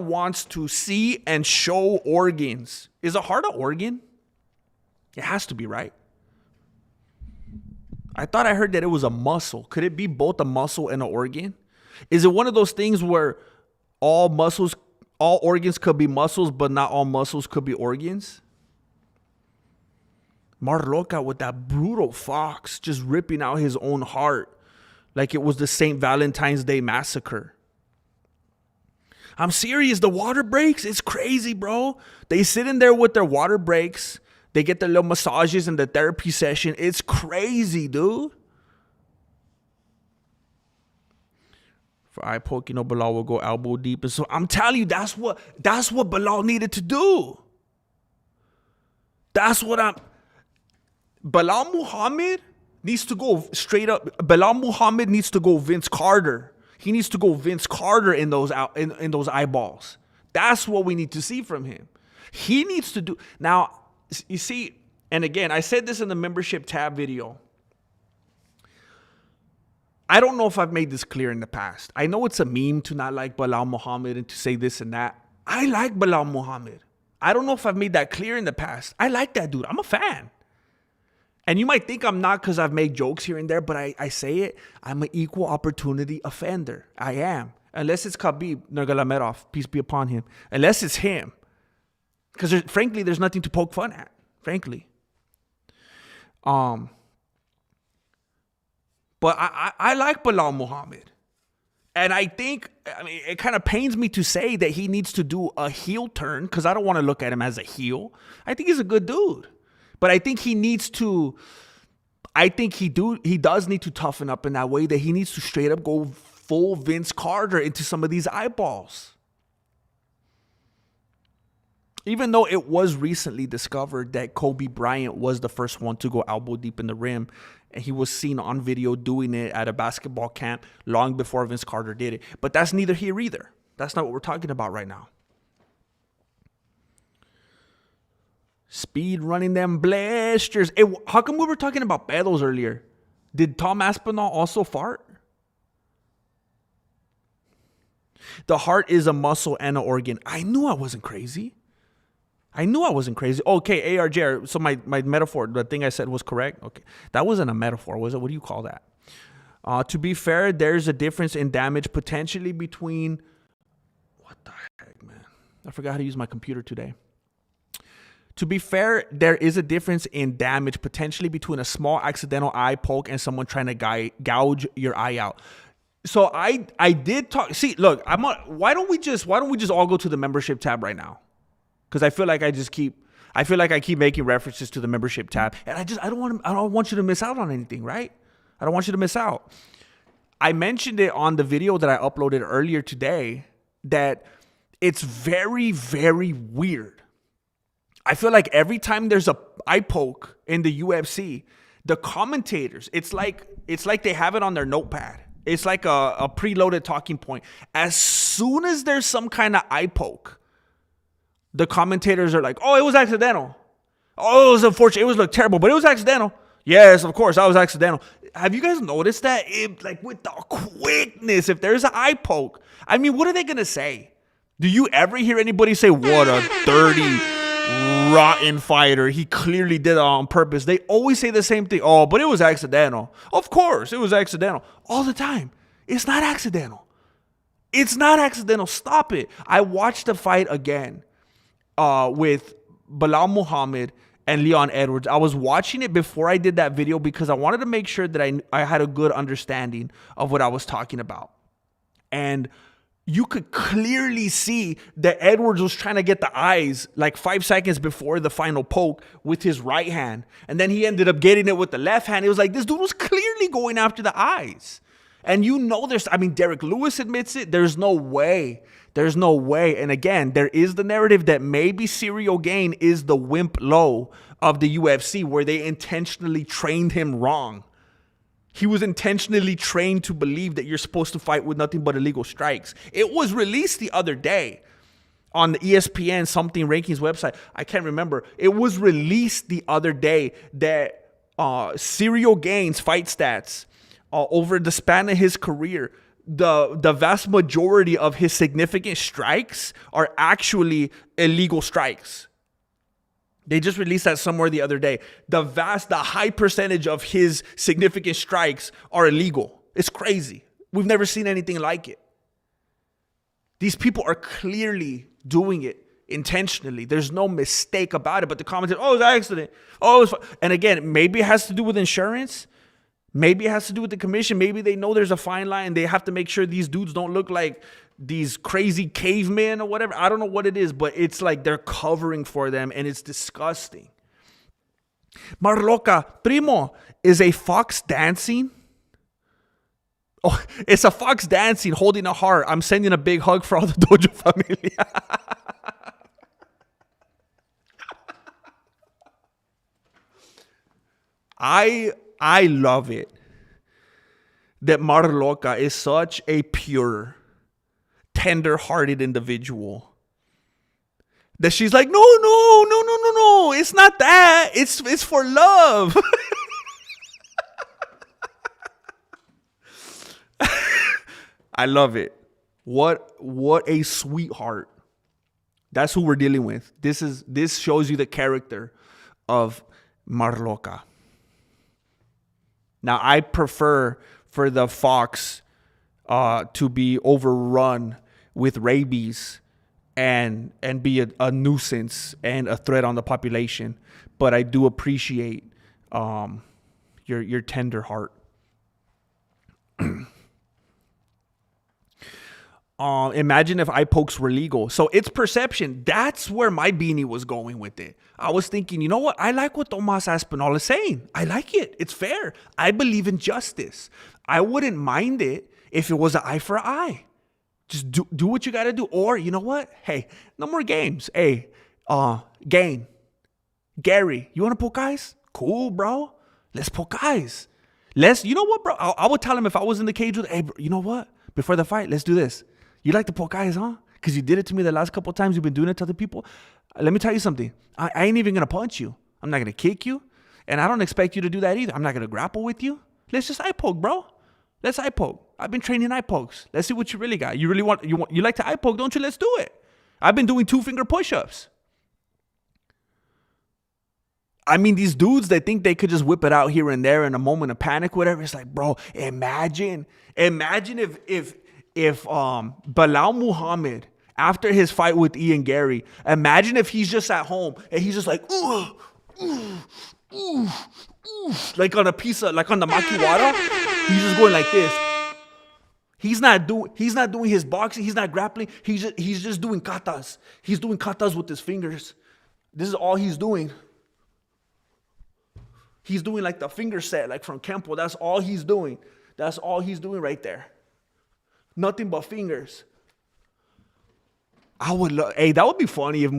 wants to see and show organs. Is a heart an organ? It has to be, right? I thought I heard that it was a muscle. Could it be both a muscle and an organ? Is it one of those things where all organs could be muscles, but not all muscles could be organs? Marloca with that brutal fox just ripping out his own heart like it was the St. Valentine's Day massacre. I'm serious. The water breaks, it's crazy, bro. They sit in there with their water breaks. They get their little massages in the therapy session. It's crazy, dude. For eye poke, you know, Bilal will go elbow deep. And so I'm telling you, that's what Bilal needed to do. Bilal Muhammad needs to go straight up. Bilal Muhammad needs to go Vince Carter. He needs to go Vince Carter in those in those eyeballs. That's what we need to see from him. He needs to do. Now, you see, and again, I said this in the membership tab video. I don't know if I've made this clear in the past. I know it's a meme to not like Bilal Muhammad and to say this and that. I like Bilal Muhammad. I don't know if I've made that clear in the past. I like that dude. I'm a fan. And you might think I'm not because I've made jokes here and there, but I say it. I'm an equal opportunity offender. I am. Unless it's Khabib Nurmagomedov, peace be upon him. Unless it's him. Because frankly, there's nothing to poke fun at. Frankly. But I like Bilal Muhammad. And I think, it kind of pains me to say that he needs to do a heel turn because I don't want to look at him as a heel. I think he's a good dude. But I think he needs to, he does need to toughen up in that way, that he needs to straight up go full Vince Carter into some of these eyeballs. Even though it was recently discovered that Kobe Bryant was the first one to go elbow deep in the rim, and he was seen on video doing it at a basketball camp long before Vince Carter did it. But that's neither here either. That's not what we're talking about right now. Speed running them blasters. Hey, how come we were talking about pedos earlier? Did Tom Aspinall also fart? The heart is a muscle and an organ. I knew I wasn't crazy. Okay, ARJ. So my metaphor, the thing I said was correct. Okay, that wasn't a metaphor, was it? What do you call that? To be fair, there's a difference in damage potentially between... What the heck, man? I forgot how to use my computer today. To be fair, there is a difference in damage potentially between a small accidental eye poke and someone trying to gouge your eye out. So I did talk. See, look, why don't we just all go to the membership tab right now? Because I feel like I just keep I feel like I keep making references to the membership tab, and I don't want you to miss out on anything, right? I don't want you to miss out. I mentioned it on the video that I uploaded earlier today that it's very, very weird. I feel like every time there's a eye poke in the UFC, the commentators, it's like they have it on their notepad. It's like a preloaded talking point. As soon as there's some kind of eye poke, the commentators are like, oh, it was accidental. Oh, it was unfortunate. It was terrible, but it was accidental. Yes, of course, that was accidental. Have you guys noticed that? Like with the quickness, if there's an eye poke, I mean, what are they going to say? Do you ever hear anybody say, what a dirty, rotten fighter? He clearly did it on purpose. They always say the same thing. Oh, but it was accidental. Of course, it was accidental. All the time. It's not accidental. It's not accidental. Stop it. I watched the fight again with Bilal Muhammad and Leon Edwards. I was watching it before I did that video because I wanted to make sure that I had a good understanding of what I was talking about. And you could clearly see that Edwards was trying to get the eyes like 5 seconds before the final poke with his right hand. And then he ended up getting it with the left hand. It was like this dude was clearly going after the eyes. And Derek Lewis admits it. There's no way. There's no way. And again, there is the narrative that maybe Cyril Gane is the wimp low of the UFC where they intentionally trained him wrong. He was intentionally trained to believe that you're supposed to fight with nothing but illegal strikes. It was released the other day on the ESPN something rankings website. I can't remember. It was released the other day that Cyril Gane's fight stats over the span of his career, the vast majority of his significant strikes are actually illegal strikes. They just released that somewhere the other day. The high percentage of his significant strikes are illegal. It's crazy. We've never seen anything like it. These people are clearly doing it intentionally. There's no mistake about it. But the commentators, oh, it was an accident. Oh, it was and again, maybe it has to do with insurance. Maybe it has to do with the commission. Maybe they know there's a fine line. They have to make sure these dudes don't look like these crazy cavemen or whatever. I don't know what it is, but it's like they're covering for them, and it's disgusting. Marloca, primo, is a fox dancing? Oh, it's a fox dancing, holding a heart. I'm sending a big hug for all the Dojo familia. I love it that Marloca is such a pure, tender-hearted individual that she's like, no, it's not that. It's for love. I love it. What a sweetheart. That's who we're dealing with. This shows you the character of Marloca. Now, I prefer for the fox to be overrun with rabies and be a nuisance and a threat on the population. But I do appreciate your tender heart. Imagine if eye pokes were legal. So it's perception. That's where my beanie was going with it. I was thinking, you know what? I like what Tomas Aspinall is saying. I like it. It's fair. I believe in justice. I wouldn't mind it if it was an eye for an eye. Just do what you got to do. Or, you know what? Hey, no more games. Hey, Gane, Gary, you want to poke eyes? Cool, bro. Let's poke eyes. You know what, bro? I would tell him if I was in the cage with, hey, bro, you know what? Before the fight, let's do this. You like to poke eyes, huh? Because you did it to me the last couple of times. You've been doing it to other people. Let me tell you something. I ain't even going to punch you. I'm not going to kick you. And I don't expect you to do that either. I'm not going to grapple with you. Let's just eye poke, bro. Let's eye poke. I've been training eye pokes. Let's see what you really got. You like to eye poke, don't you? Let's do it. I've been doing 2-finger push-ups. I mean, these dudes, they think they could just whip it out here and there in a moment of panic, whatever. It's like, bro, imagine if Bilal Muhammad, after his fight with Ian Gary, imagine if he's just at home and he's just like, like on a piece of, like on the makiwara, he's just going like this. He's not doing his boxing. He's not grappling. He's just doing katas. He's doing katas with his fingers. This is all he's doing. He's doing like the finger set, like from Kempo. That's all he's doing. That's all he's doing right there. Nothing but fingers. I would love, hey, that would be funny if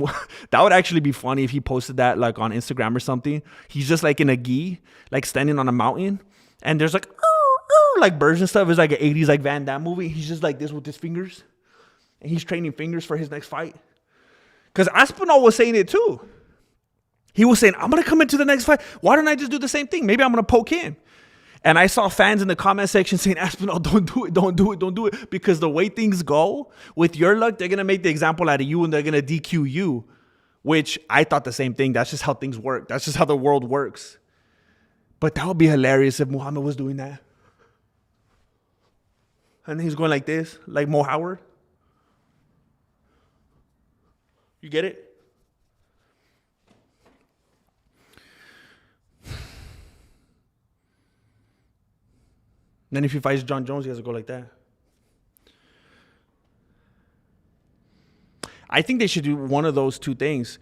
that would actually be funny if he posted that like on Instagram or something. He's just like in a gi, like standing on a mountain, and there's like birds and stuff. It's like an 80s like Van Damme movie. He's just like this with his fingers, and he's training fingers for his next fight. Because Aspinall was saying it too. He was saying, I'm gonna come into the next fight. Why don't I just do the same thing? Maybe I'm gonna poke him. And I saw fans in the comment section saying, Aspinall, don't do it, don't do it, don't do it. Because the way things go, with your luck, they're going to make the example out of you and they're going to DQ you. Which I thought the same thing. That's just how things work. That's just how the world works. But that would be hilarious if Muhammad was doing that. And he's going like this, like Mo Howard. You get it? Then if he fights John Jones, he has to go like that. I think they should do one of those two things.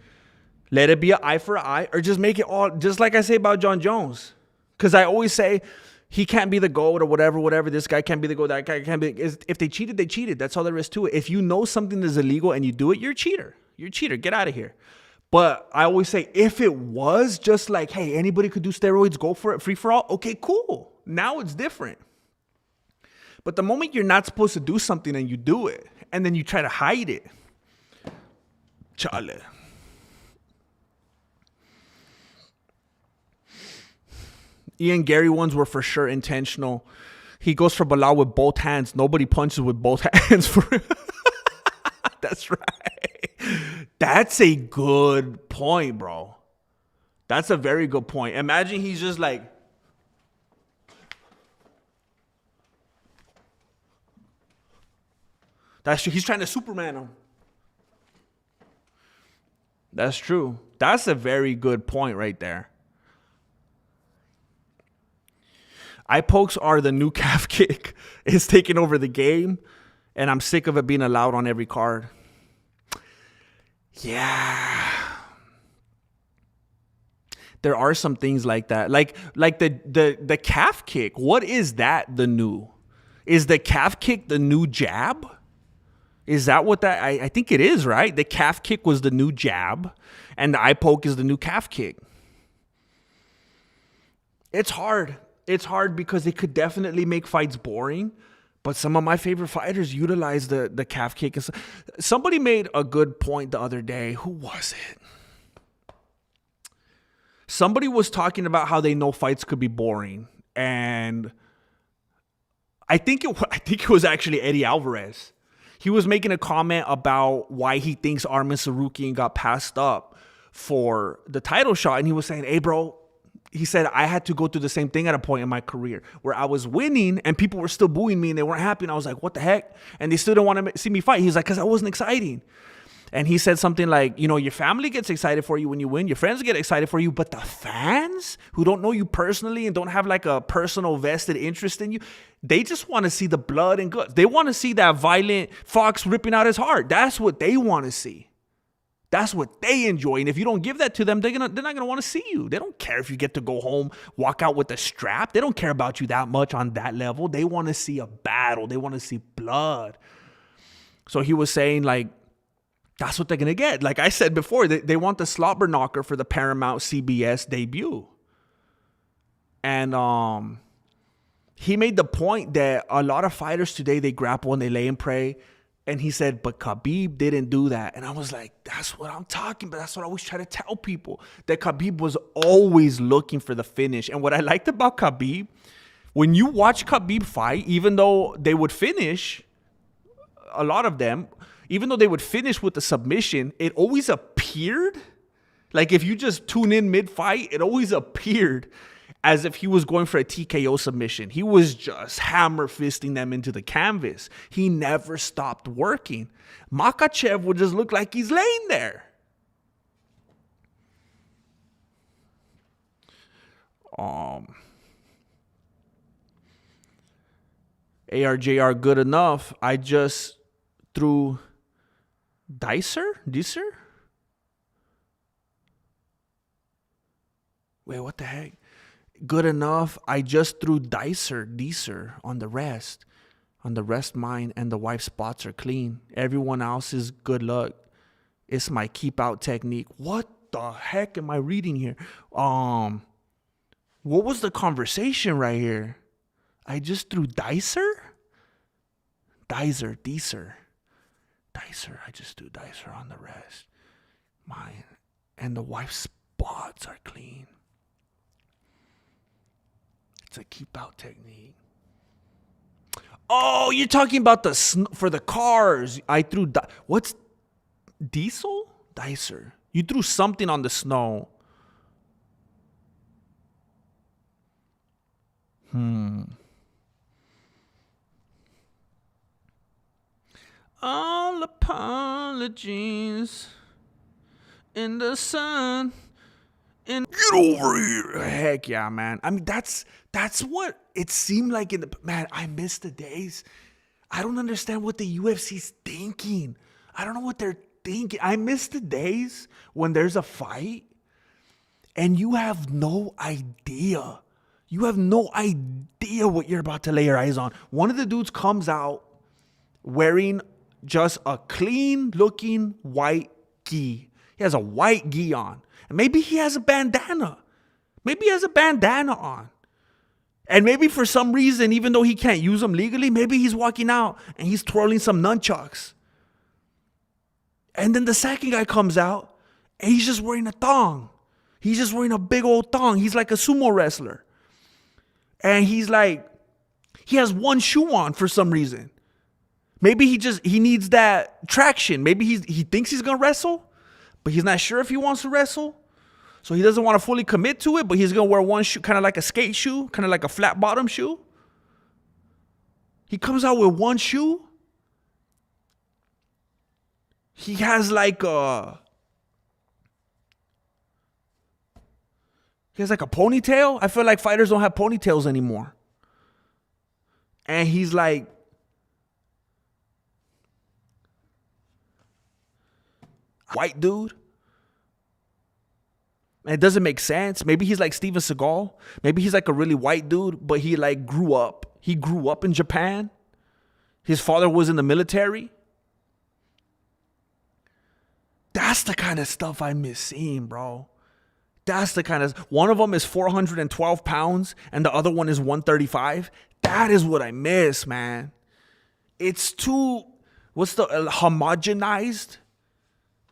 Let it be an eye for an eye, or just make it all, just like I say about John Jones. Because I always say, he can't be the GOAT or whatever. This guy can't be the GOAT, that guy can't be. If they cheated, they cheated. That's all there is to it. If you know something is illegal and you do it, you're a cheater. You're a cheater. Get out of here. But I always say, if it was just like, hey, anybody could do steroids, go for it, free for all. Okay, cool. Now it's different. But the moment you're not supposed to do something and you do it, and then you try to hide it, chale. Ian Gary ones were for sure intentional. He goes for Bilal with both hands. Nobody punches with both hands for him. That's right. That's a good point, bro. That's a very good point. Imagine he's just like, that's true. He's trying to Superman him. That's true. That's a very good point right there. Eye pokes are the new calf kick. It's taking over the game, and I'm sick of it being allowed on every card. Yeah. There are some things like that. Like the calf kick. What is that the new? Is the calf kick the new jab? Is that what that... I think it is, right? The calf kick was the new jab, and the eye poke is the new calf kick. It's hard. It's hard because it could definitely make fights boring, but some of my favorite fighters utilize the calf kick. Somebody made a good point the other day. Who was it? Somebody was talking about how they know fights could be boring, and I think it was actually Eddie Alvarez. He was making a comment about why he thinks Arman Sarukian got passed up for the title shot. And he was saying, hey, bro, he said, I had to go through the same thing at a point in my career where I was winning and people were still booing me and they weren't happy. And I was like, what the heck? And they still didn't want to see me fight. He's like, because I wasn't exciting. And he said something like, you know, your family gets excited for you when you win. Your friends get excited for you. But the fans who don't know you personally and don't have like a personal vested interest in you, they just want to see the blood and guts. They want to see that violent fox ripping out his heart. That's what they want to see. That's what they enjoy. And if you don't give that to them, they're not going to want to see you. They don't care if you get to go home, walk out with a strap. They don't care about you that much on that level. They want to see a battle. They want to see blood. So he was saying, like, that's what they're going to get. Like I said before, they want the slobber knocker for the Paramount CBS debut. And he made the point that a lot of fighters today, they grapple and they lay and pray. And he said, but Khabib didn't do that. And I was like, that's what I'm talking about. That's what I always try to tell people, that Khabib was always looking for the finish. And what I liked about Khabib, when you watch Khabib fight, even though they would finish, a lot of them, even though they would finish with the submission, it always appeared, like if you just tune in mid-fight, it always appeared as if he was going for a TKO submission. He was just hammer fisting them into the canvas. He never stopped working. Makhachev would just look like he's laying there. ARJR good enough. I just threw Dicer? Wait, what the heck? Good enough. I just threw Deezer on the rest. On the rest, mine and the wife's spots are clean. Everyone else's good luck. It's my keep out technique. What the heck am I reading here? What was the conversation right here? I just threw Deezer. I just threw Deezer on the rest. Mine and the wife's spots are clean. It's a keep out technique. Oh, you're talking about for the cars. I threw what's diesel? Dicer. You threw something on the snow. All apologies in the sun. And get over here. Heck yeah, man. I mean, that's what it seemed like man, I miss the days. I don't understand what the UFC's thinking. I don't know what they're thinking. I miss the days when there's a fight and you have no idea. You have no idea what you're about to lay your eyes on. One of the dudes comes out wearing just a clean looking white gi. He has a white gi on. And maybe he has a bandana. Maybe he has a bandana on. And maybe for some reason, even though he can't use them legally, maybe he's walking out and he's twirling some nunchucks. And then the second guy comes out and he's just wearing a thong. He's just wearing a big old thong. He's like a sumo wrestler. And he's like, he has one shoe on for some reason. Maybe he needs that traction. Maybe he thinks he's going to wrestle, but he's not sure if he wants to wrestle. So he doesn't want to fully commit to it, but he's going to wear one shoe, kind of like a skate shoe, kind of like a flat bottom shoe. He comes out with one shoe. He has like a ponytail. I feel like fighters don't have ponytails anymore. And he's like, white dude. And it doesn't make sense. Maybe he's like Steven Seagal. Maybe he's like a really white dude, but he like grew up. He grew up in Japan. His father was in the military. That's the kind of stuff I miss seeing, bro. That's the kind of... One of them is 412 pounds and the other one is 135. That is what I miss, man. It's too... homogenized?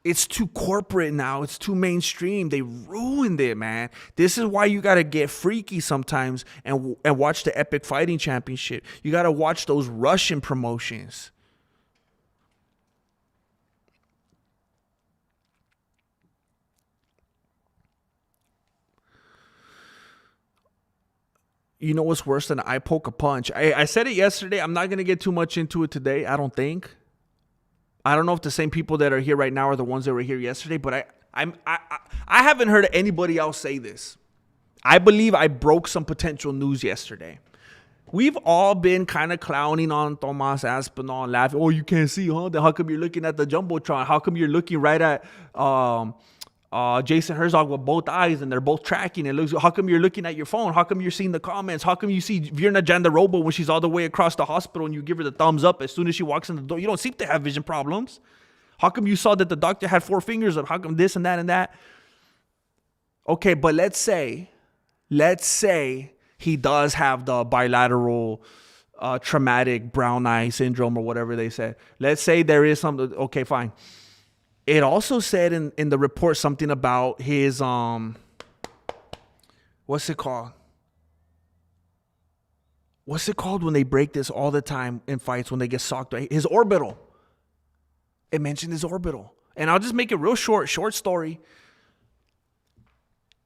It's too corporate now. It's too mainstream. They ruined it, man. This is why you got to get freaky sometimes and watch the Epic Fighting Championship. You got to watch those Russian promotions. You know what's worse than I poke a punch? I said it yesterday. I'm not going to get too much into it today, I don't think. I don't know if the same people that are here right now are the ones that were here yesterday, but I haven't heard anybody else say this. I believe I broke some potential news yesterday. We've all been kind of clowning on Tomas Aspinall and laughing. Oh, you can't see, huh? Then how come you're looking at the Jumbotron? How come you're looking right at Jason Herzog with both eyes and they're both tracking? It looks. How come you're looking at your phone? How come you're seeing the comments? How come you see Virna Jandaroba when she's all the way across the hospital and you give her the thumbs up as soon as she walks in the door? You don't seem to have vision problems. How come you saw that the doctor had 4 fingers up? How come this and that and that? Okay, but let's say he does have the bilateral traumatic brown eye syndrome or whatever they said. Let's say there is something. Okay, fine. It also said in the report something about his, what's it called? What's it called when they break this all the time in fights when they get socked? His orbital. It mentioned his orbital. And I'll just make it real short story.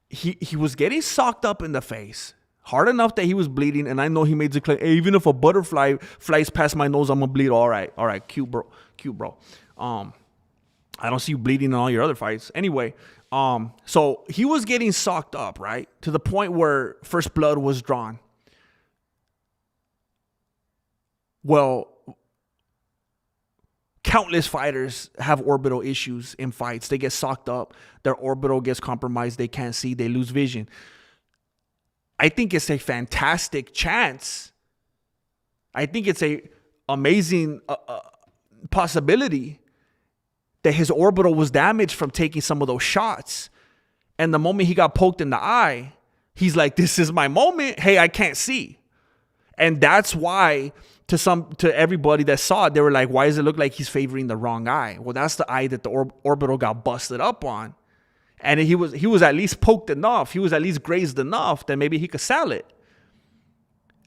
He was getting socked up in the face. Hard enough that he was bleeding. And I know he made the claim, hey, even if a butterfly flies past my nose, I'm going to bleed. All right. Cute, bro. I don't see you bleeding in all your other fights. Anyway, so he was getting socked up, right? To the point where first blood was drawn. Well, countless fighters have orbital issues in fights. They get socked up. Their orbital gets compromised. They can't see. They lose vision. I think it's a fantastic chance. I think it's a amazing possibility that his orbital was damaged from taking some of those shots. And the moment he got poked in the eye, he's like, this is my moment. Hey, I can't see. And that's why to everybody that saw it, they were like, why does it look like he's favoring the wrong eye? Well, that's the eye that the orbital got busted up on. And he was at least poked enough. He was at least grazed enough that maybe he could sell it.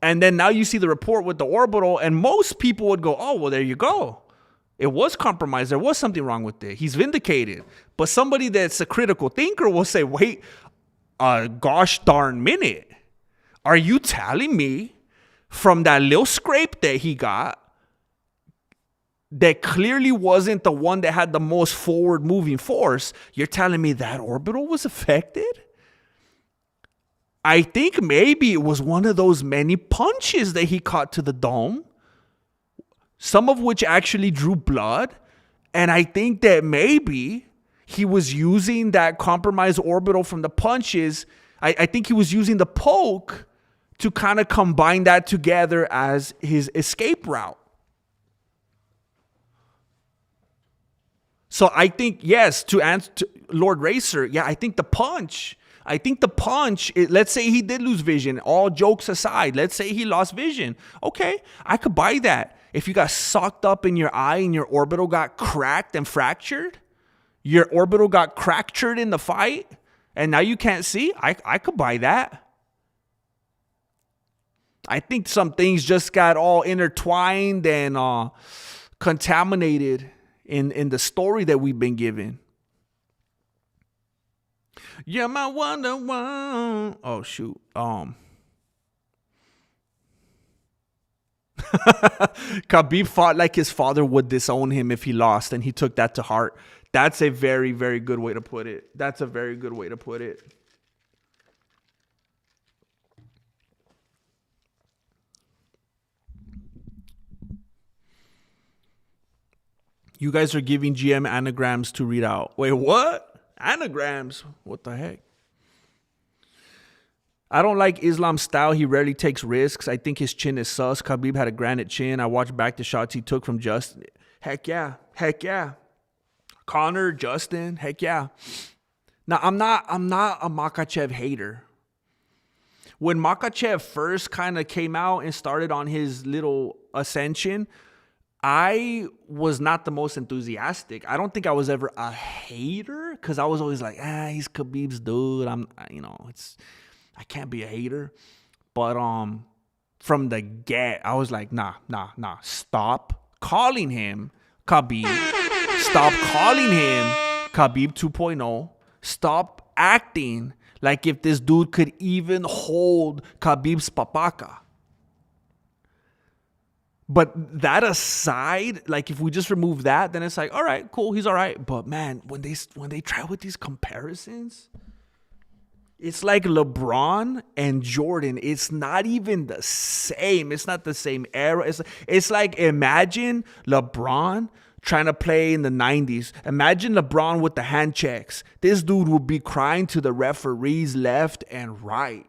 And then now you see the report with the orbital, and most people would go, oh, well, there you go. It was compromised. There was something wrong with it. He's vindicated. But somebody that's a critical thinker will say, wait a gosh darn minute. Are you telling me from that little scrape that he got that clearly wasn't the one that had the most forward moving force, you're telling me that orbital was affected? I think maybe it was one of those many punches that he caught to the dome, some of which actually drew blood. And I think that maybe he was using that compromised orbital from the punches. I think he was using the poke to kind of combine that together as his escape route. So I think, yes, to answer to Lord Racer, yeah, I think the punch, let's say he did lose vision, all jokes aside, let's say he lost vision. Okay, I could buy that. If you got sucked up in your eye and your orbital got cracked and fractured, your orbital got fractured in the fight, and now you can't see, I could buy that. I think some things just got all intertwined and contaminated in the story that we've been given. Yeah, my wonder one. Oh shoot. Khabib fought like his father would disown him if he lost, and he took that to heart. That's a very, very good way to put it. That's a very good way to put it. You guys are giving GM anagrams to read out. Wait, what? Anagrams? What the heck? I don't like Islam's style. He rarely takes risks. I think his chin is sus. Khabib had a granite chin. I watched back the shots he took from Justin. Heck yeah. Heck yeah. Connor, Justin. Heck yeah. Now, I'm not a Makhachev hater. When Makhachev first kind of came out and started on his little ascension, I was not the most enthusiastic. I don't think I was ever a hater because I was always like, he's Khabib's dude. I can't be a hater. But from the get, I was like, nah. Stop calling him Khabib. Stop calling him Khabib 2.0. Stop acting like if this dude could even hold Khabib's papaka. But that aside, like if we just remove that, then it's like, all right, cool, he's all right. But man, when they try with these comparisons, it's like LeBron and Jordan. It's not even the same. It's not the same era. It's like imagine LeBron trying to play in the 90s. Imagine LeBron with the hand checks. This dude would be crying to the referees left and right.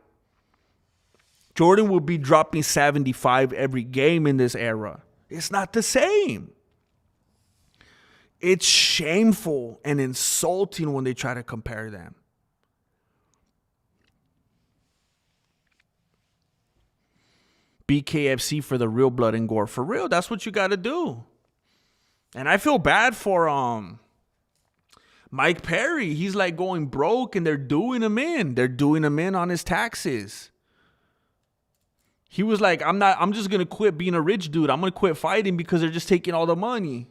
Jordan will be dropping 75 every game in this era. It's not the same. It's shameful and insulting when they try to compare them. BKFC for the real blood and gore. For real, that's what you got to do. And I feel bad for Mike Perry. He's like going broke and they're doing him in. They're doing him in on his taxes. He was like, I'm just going to quit being a rich dude. I'm going to quit fighting because they're just taking all the money.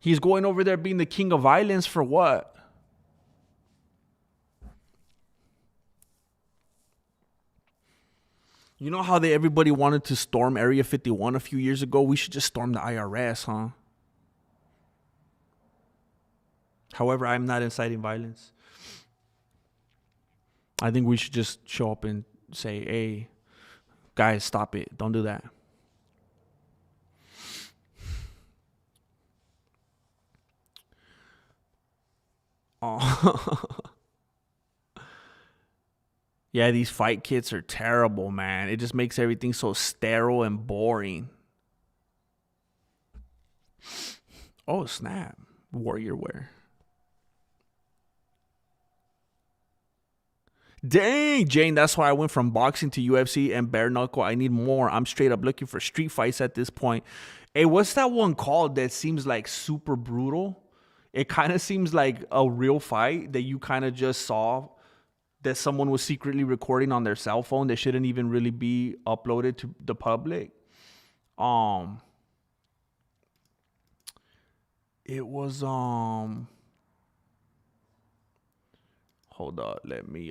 He's going over there being the king of violence for what? You know how everybody wanted to storm Area 51 a few years ago? We should just storm the IRS, huh? However, I'm not inciting violence. I think we should just show up and say, hey, guys, stop it. Don't do that. Oh. Yeah, these fight kits are terrible, man. It just makes everything so sterile and boring. Oh, snap. Warrior wear. Dang, Jane, that's why I went from boxing to UFC and bare knuckle. I need more. I'm straight up looking for street fights at this point. Hey, what's that one called that seems like super brutal? It kind of seems like a real fight that you kind of just saw that someone was secretly recording on their cell phone that shouldn't even really be uploaded to the public. It was hold up, let me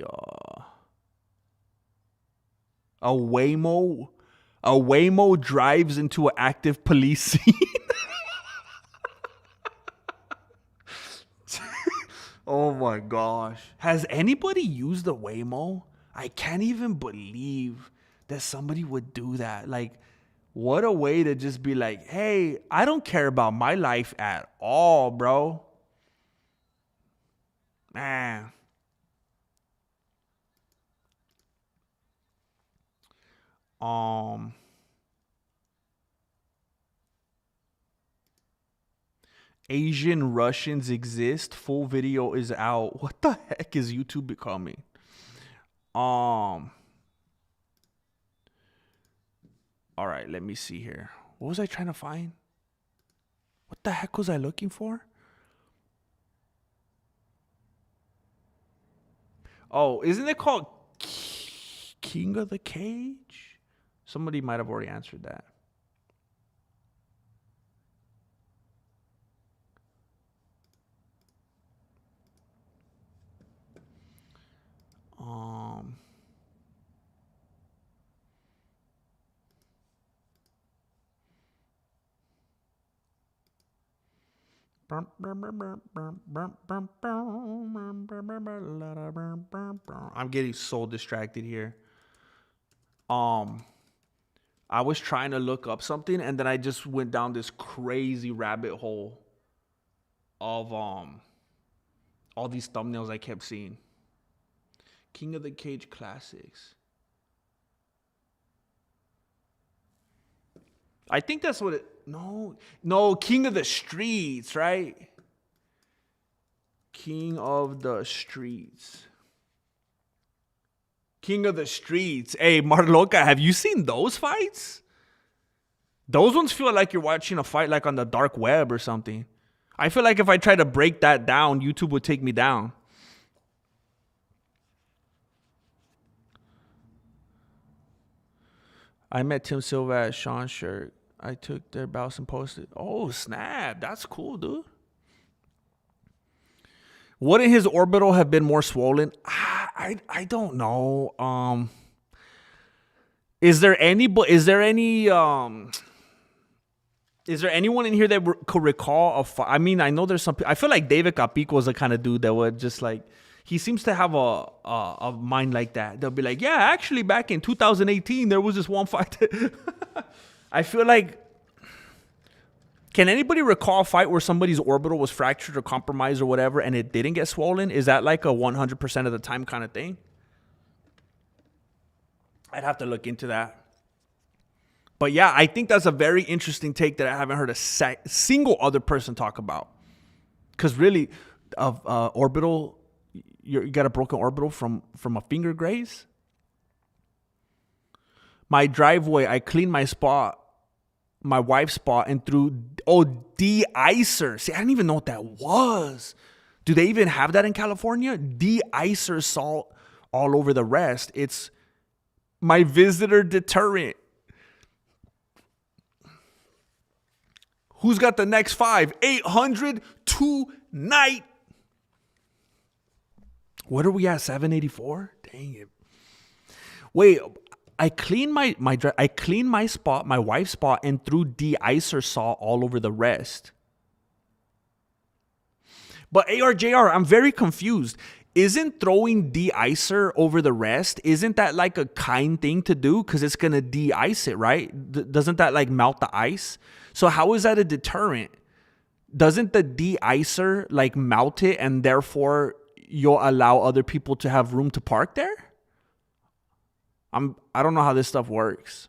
a Waymo drives into an active police scene. Oh my gosh. Has anybody used the Waymo? I can't even believe that somebody would do that. Like, what a way to just be like, hey, I don't care about my life at all, bro. Man. Asian Russians exist. Full video is out. What the heck is YouTube becoming? All right, let me see here. What was I trying to find? What the heck was I looking for? Oh, isn't it called King of the Cage? Somebody might have already answered that. I'm getting so distracted here. I was trying to look up something and then I just went down this crazy rabbit hole of all these thumbnails I kept seeing. King of the Cage classics. I think that's what it. No, King of the Streets, right? King of the Streets. King of the Streets. Hey, Marloca, have you seen those fights? Those ones feel like you're watching a fight like on the dark web or something. I feel like if I try to break that down, YouTube would take me down. I met Tim Silva at Sean's shirt. I took their bouts and posted. Oh, snap. That's cool, dude. Wouldn't his orbital have been more swollen? I don't know. Is there anyone in here that could recall a fight? I mean, I know there's some. I feel like David Capico is the kind of dude that would just like. He seems to have a mind like that. They'll be like, yeah, actually, back in 2018, there was this one fight. I feel like. Can anybody recall a fight where somebody's orbital was fractured or compromised or whatever and it didn't get swollen? Is that like a 100% of the time kind of thing? I'd have to look into that. But yeah, I think that's a very interesting take that I haven't heard a single other person talk about. Because really, orbital, you got a broken orbital from a finger graze? My driveway, I cleaned my spot. My wife's spot and threw de-icer. See, I didn't even know what that was. Do they even have that in California? De-icer salt all over the rest. It's my visitor deterrent. Who's got the next 5? 800 tonight. What are we at? 784? Dang it. Wait. I cleaned my spot, my wife's spot, and threw de-icer salt all over the rest. But ARJR, I'm very confused. Isn't throwing de-icer over the rest, isn't that like a kind thing to do? Because it's going to de-ice it, right? Doesn't that like melt the ice? So how is that a deterrent? Doesn't the de-icer like melt it and therefore you'll allow other people to have room to park there? I don't know how this stuff works.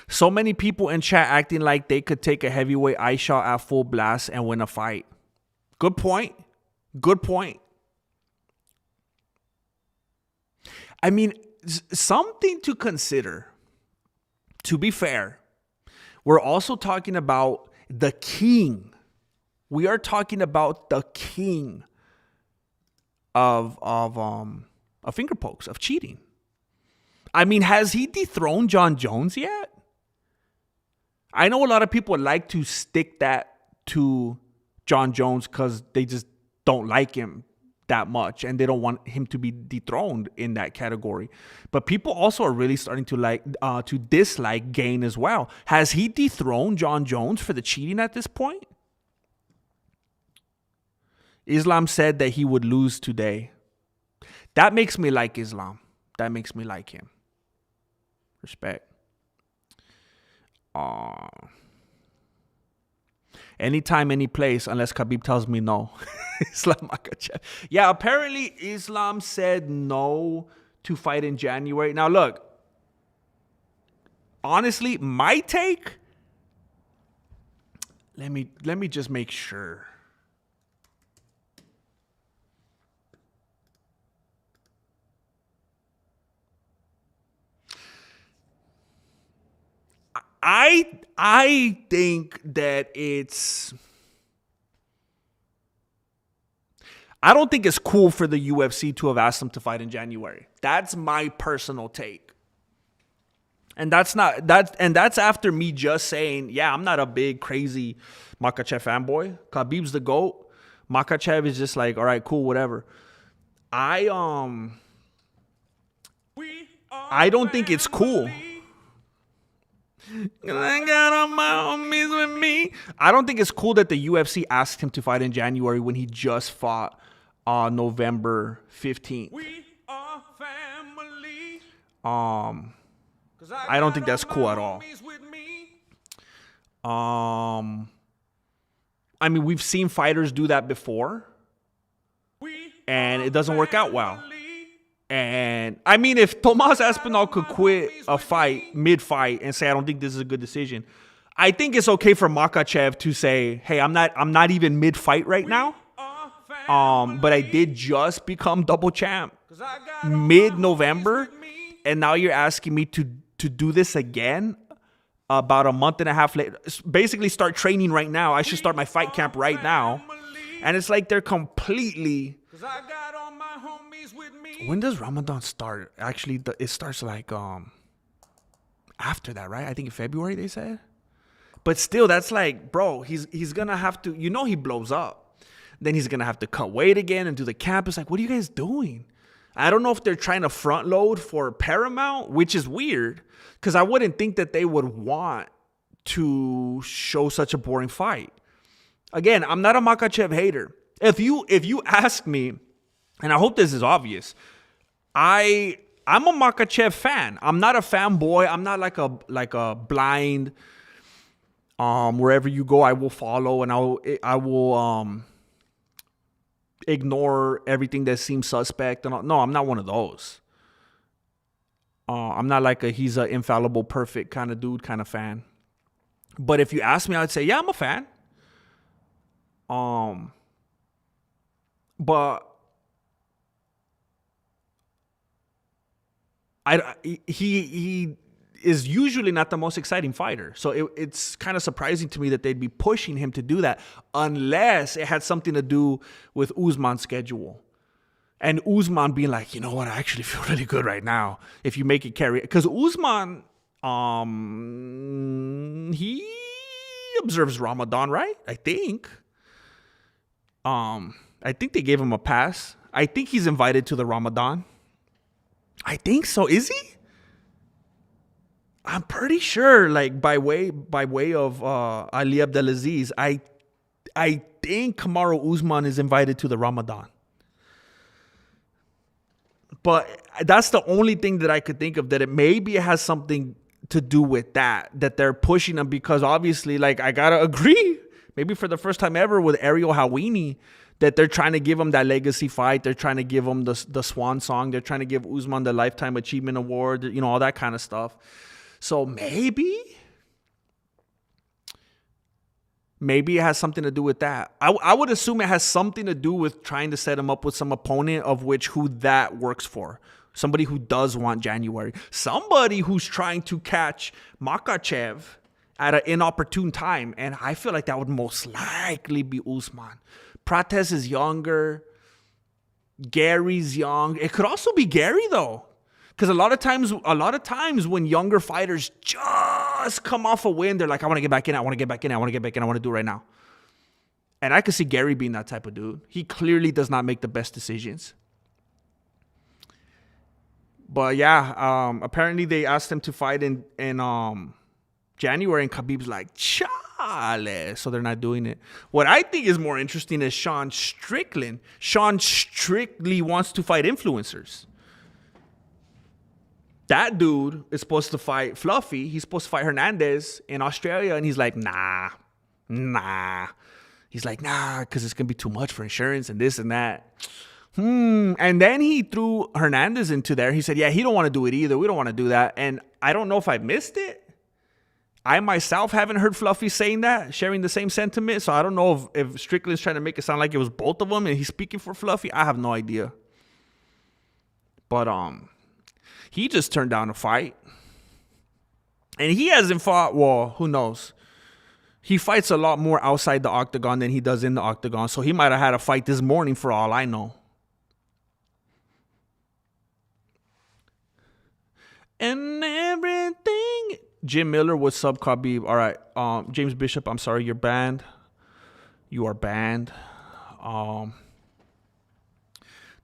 So many people in chat acting like they could take a heavyweight ice shot at full blast and win a fight. Good point. Good point. I mean, something to consider. To be fair, we're also talking about the king. We are talking about the king of finger pokes, of cheating. I mean, has he dethroned John Jones yet? I know a lot of people like to stick that to John Jones because they just don't like him that much and they don't want him to be dethroned in that category. But people also are really starting to dislike Gane as well. Has he dethroned John Jones for the cheating at this point? Islam said that he would lose today. That makes me like Islam. That makes me like him. Respect. Anytime, any place, unless Khabib tells me no. Islam Makhachev. Yeah, apparently Islam said no to fight in January. Now look, honestly, my take, let me just make sure. I think that I don't think it's cool for the UFC to have asked him to fight in January. That's my personal take. And that's after me just saying, yeah, I'm not a big crazy Makhachev fanboy. Khabib's the GOAT. Makhachev is just like, all right, cool, whatever. I don't think it's cool. I got all my homies with me. I don't think it's cool that the UFC asked him to fight in January when he just fought on November 15th. We are family. I don't think that's cool at all. I mean, we've seen fighters do that before, and it doesn't work out well. And I mean, if Tomas Aspinall could quit a fight mid-fight and say, I don't think this is a good decision, I think it's okay for Makhachev to say, hey, I'm not even mid-fight right now. But I did just become double champ mid-November, and now you're asking me to do this again about a month and a half later. Basically start training right now. I should start my fight camp right now. And it's like they're completely... When does Ramadan start? Actually, it starts like after that, right? I think in February, they said. But still, that's like, bro, he's going to have to, he blows up. Then he's going to have to cut weight again and do the camp. It's like, what are you guys doing? I don't know if they're trying to front load for Paramount, which is weird because I wouldn't think that they would want to show such a boring fight. Again, I'm not a Makhachev hater. If you ask me, and I hope this is obvious, I'm a Makhachev fan. I'm not a fanboy. I'm not like a blind. Wherever you go, I will follow, and I will ignore everything that seems suspect. No, I'm not one of those. I'm not like he's an infallible, perfect kind of dude, kind of fan. But if you ask me, I'd say, yeah, I'm a fan. But he is usually not the most exciting fighter. So it's kind of surprising to me that they'd be pushing him to do that unless it had something to do with Usman's schedule. And Usman being like, you know what, I actually feel really good right now if you make it carry. Because Usman, he observes Ramadan, right? I think they gave him a pass. I think he's invited to the Ramadan. I think so. Is he? I'm pretty sure, like by way of Ali Abdelaziz, I think Kamaru Usman is invited to the Ramadan. But that's the only thing that I could think of, that it maybe has something to do with that they're pushing him, because obviously, like, I gotta agree, maybe for the first time ever with Ariel Hawini, that they're trying to give him that legacy fight. They're trying to give him the swan song. They're trying to give Usman the Lifetime Achievement Award, you know, all that kind of stuff. So maybe it has something to do with that. I would assume it has something to do with trying to set him up with some opponent of who that works for. Somebody who does want January. Somebody who's trying to catch Makhachev at an inopportune time. And I feel like that would most likely be Usman. Prates is younger. Gary's young. It could also be Gary, though. Because a lot of times when younger fighters just come off a win, they're like, I want to get back in. I want to get back in. I want to get back in. I want to do it right now. And I could see Gary being that type of dude. He clearly does not make the best decisions. But yeah, apparently they asked him to fight in January, and Khabib's like, chale. So they're not doing it. What I think is more interesting is Sean Strickland. Sean strictly wants to fight influencers. That dude is supposed to fight Fluffy. He's supposed to fight Hernandez in Australia. And he's like, nah. He's like, nah, because it's going to be too much for insurance and this and that. And then he threw Hernandez into there. He said, yeah, he don't want to do it either. We don't want to do that. And I don't know if I missed it. I myself haven't heard Fluffy saying that, sharing the same sentiment. So I don't know if Strickland's trying to make it sound like it was both of them and he's speaking for Fluffy. I have no idea. But he just turned down a fight. And he hasn't fought, well, who knows? He fights a lot more outside the octagon than he does in the octagon. So he might have had a fight this morning for all I know. And everything. Jim Miller was sub Khabib. All right. James Bishop, I'm sorry, you're banned. You are banned.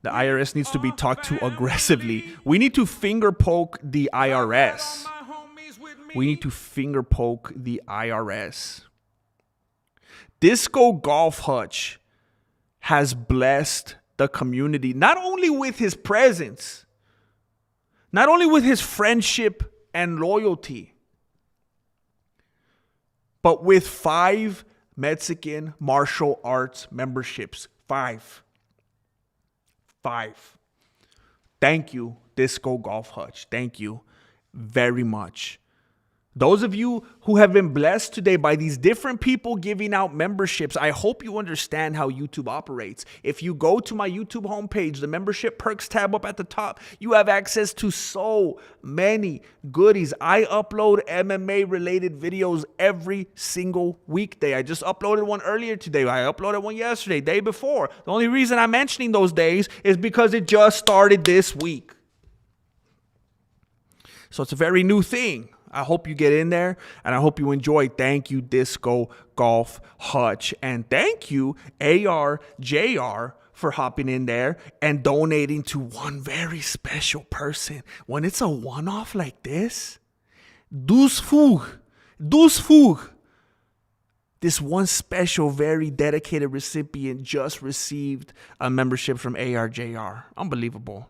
The IRS needs to be talked to aggressively. We need to finger poke the IRS. We need to finger poke the IRS. Disco Golf Hutch has blessed the community, not only with his presence, not only with his friendship and loyalty, but with 5 Mexican martial arts memberships. 5. Thank you, Disco Golf Hutch. Thank you very much. Those of you who have been blessed today by these different people giving out memberships, I hope you understand how YouTube operates. If you go to my YouTube homepage, the membership perks tab up at the top, you have access to so many goodies. I upload MMA related videos every single weekday. I just uploaded one earlier today. I uploaded one yesterday, day before. The only reason I'm mentioning those days is because it just started this week. So it's a very new thing. I hope you get in there and I hope you enjoy. Thank you, Disco Golf Hutch. And thank you, ARJR, for hopping in there and donating to one very special person. When it's a one-off like this, douze fou. This one special, very dedicated recipient just received a membership from ARJR. Unbelievable.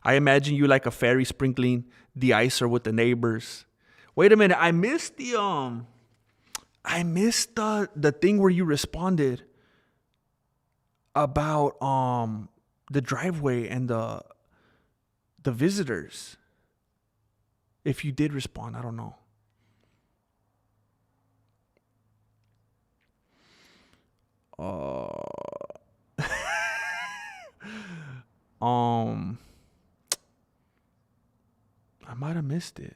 I imagine you like a fairy sprinkling the icer with the neighbors. Wait a minute, I missed the thing where you responded about the driveway and the visitors. If you did respond, I don't know. I might have missed it.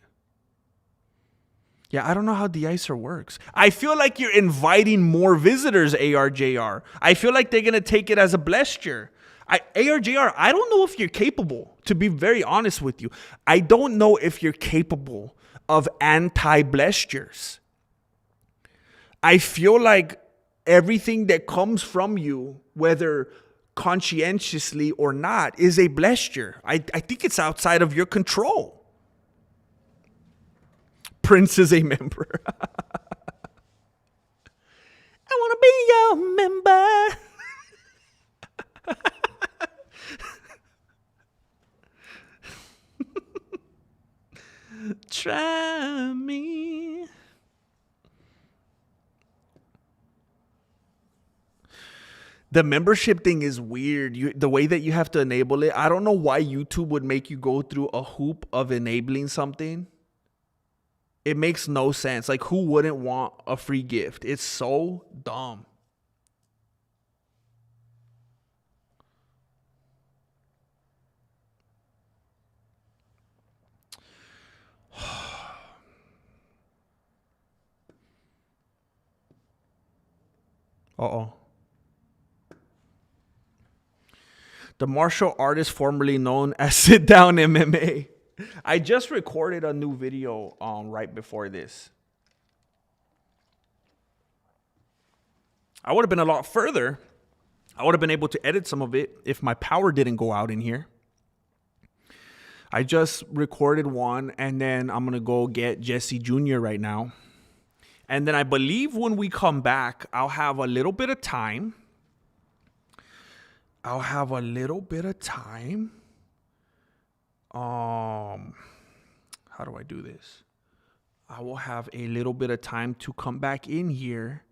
Yeah, I don't know how de-icer works. I feel like you're inviting more visitors, ARJR. I feel like they're going to take it as a blessure. ARJR, I don't know if you're capable, to be very honest with you. I don't know if you're capable of anti-blessures. I feel like everything that comes from you, whether conscientiously or not, is a blessure. I think it's outside of your control. Prince is a member. I want to be your member. Try me. The membership thing is weird. The way that you have to enable it, I don't know why YouTube would make you go through a hoop of enabling something. It makes no sense. Like, who wouldn't want a free gift? It's so dumb. Uh-oh. The martial artist formerly known as Sit Down MMA. I just recorded a new video right before this. I would have been a lot further. I would have been able to edit some of it if my power didn't go out in here. I just recorded one, and then I'm going to go get Jesse Jr. right now. And then I believe when we come back, I'll have a little bit of time. How do I do this? I will have a little bit of time to come back in here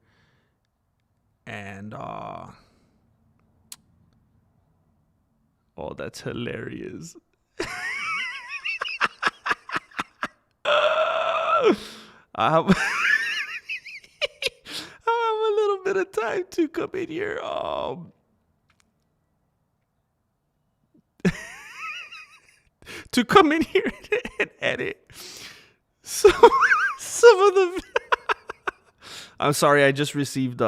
and oh, that's hilarious. I have a little bit of time to come in here. To come in here and edit some of the. I'm sorry, I just received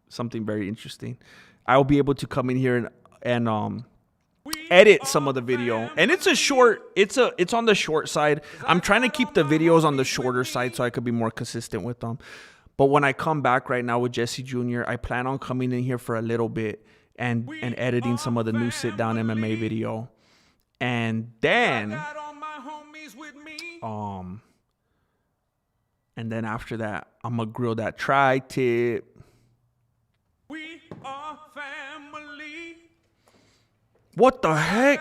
something very interesting. I'll be able to come in here and edit some of the video, and it's on the short side. I'm trying to keep the videos on the shorter side so I could be more consistent with them. But when I come back right now with Jesse Jr., I plan on coming in here for a little bit and editing some of the new Sit Down MMA video. And then after that, I'm gonna grill that tri-tip. We are family. What the heck?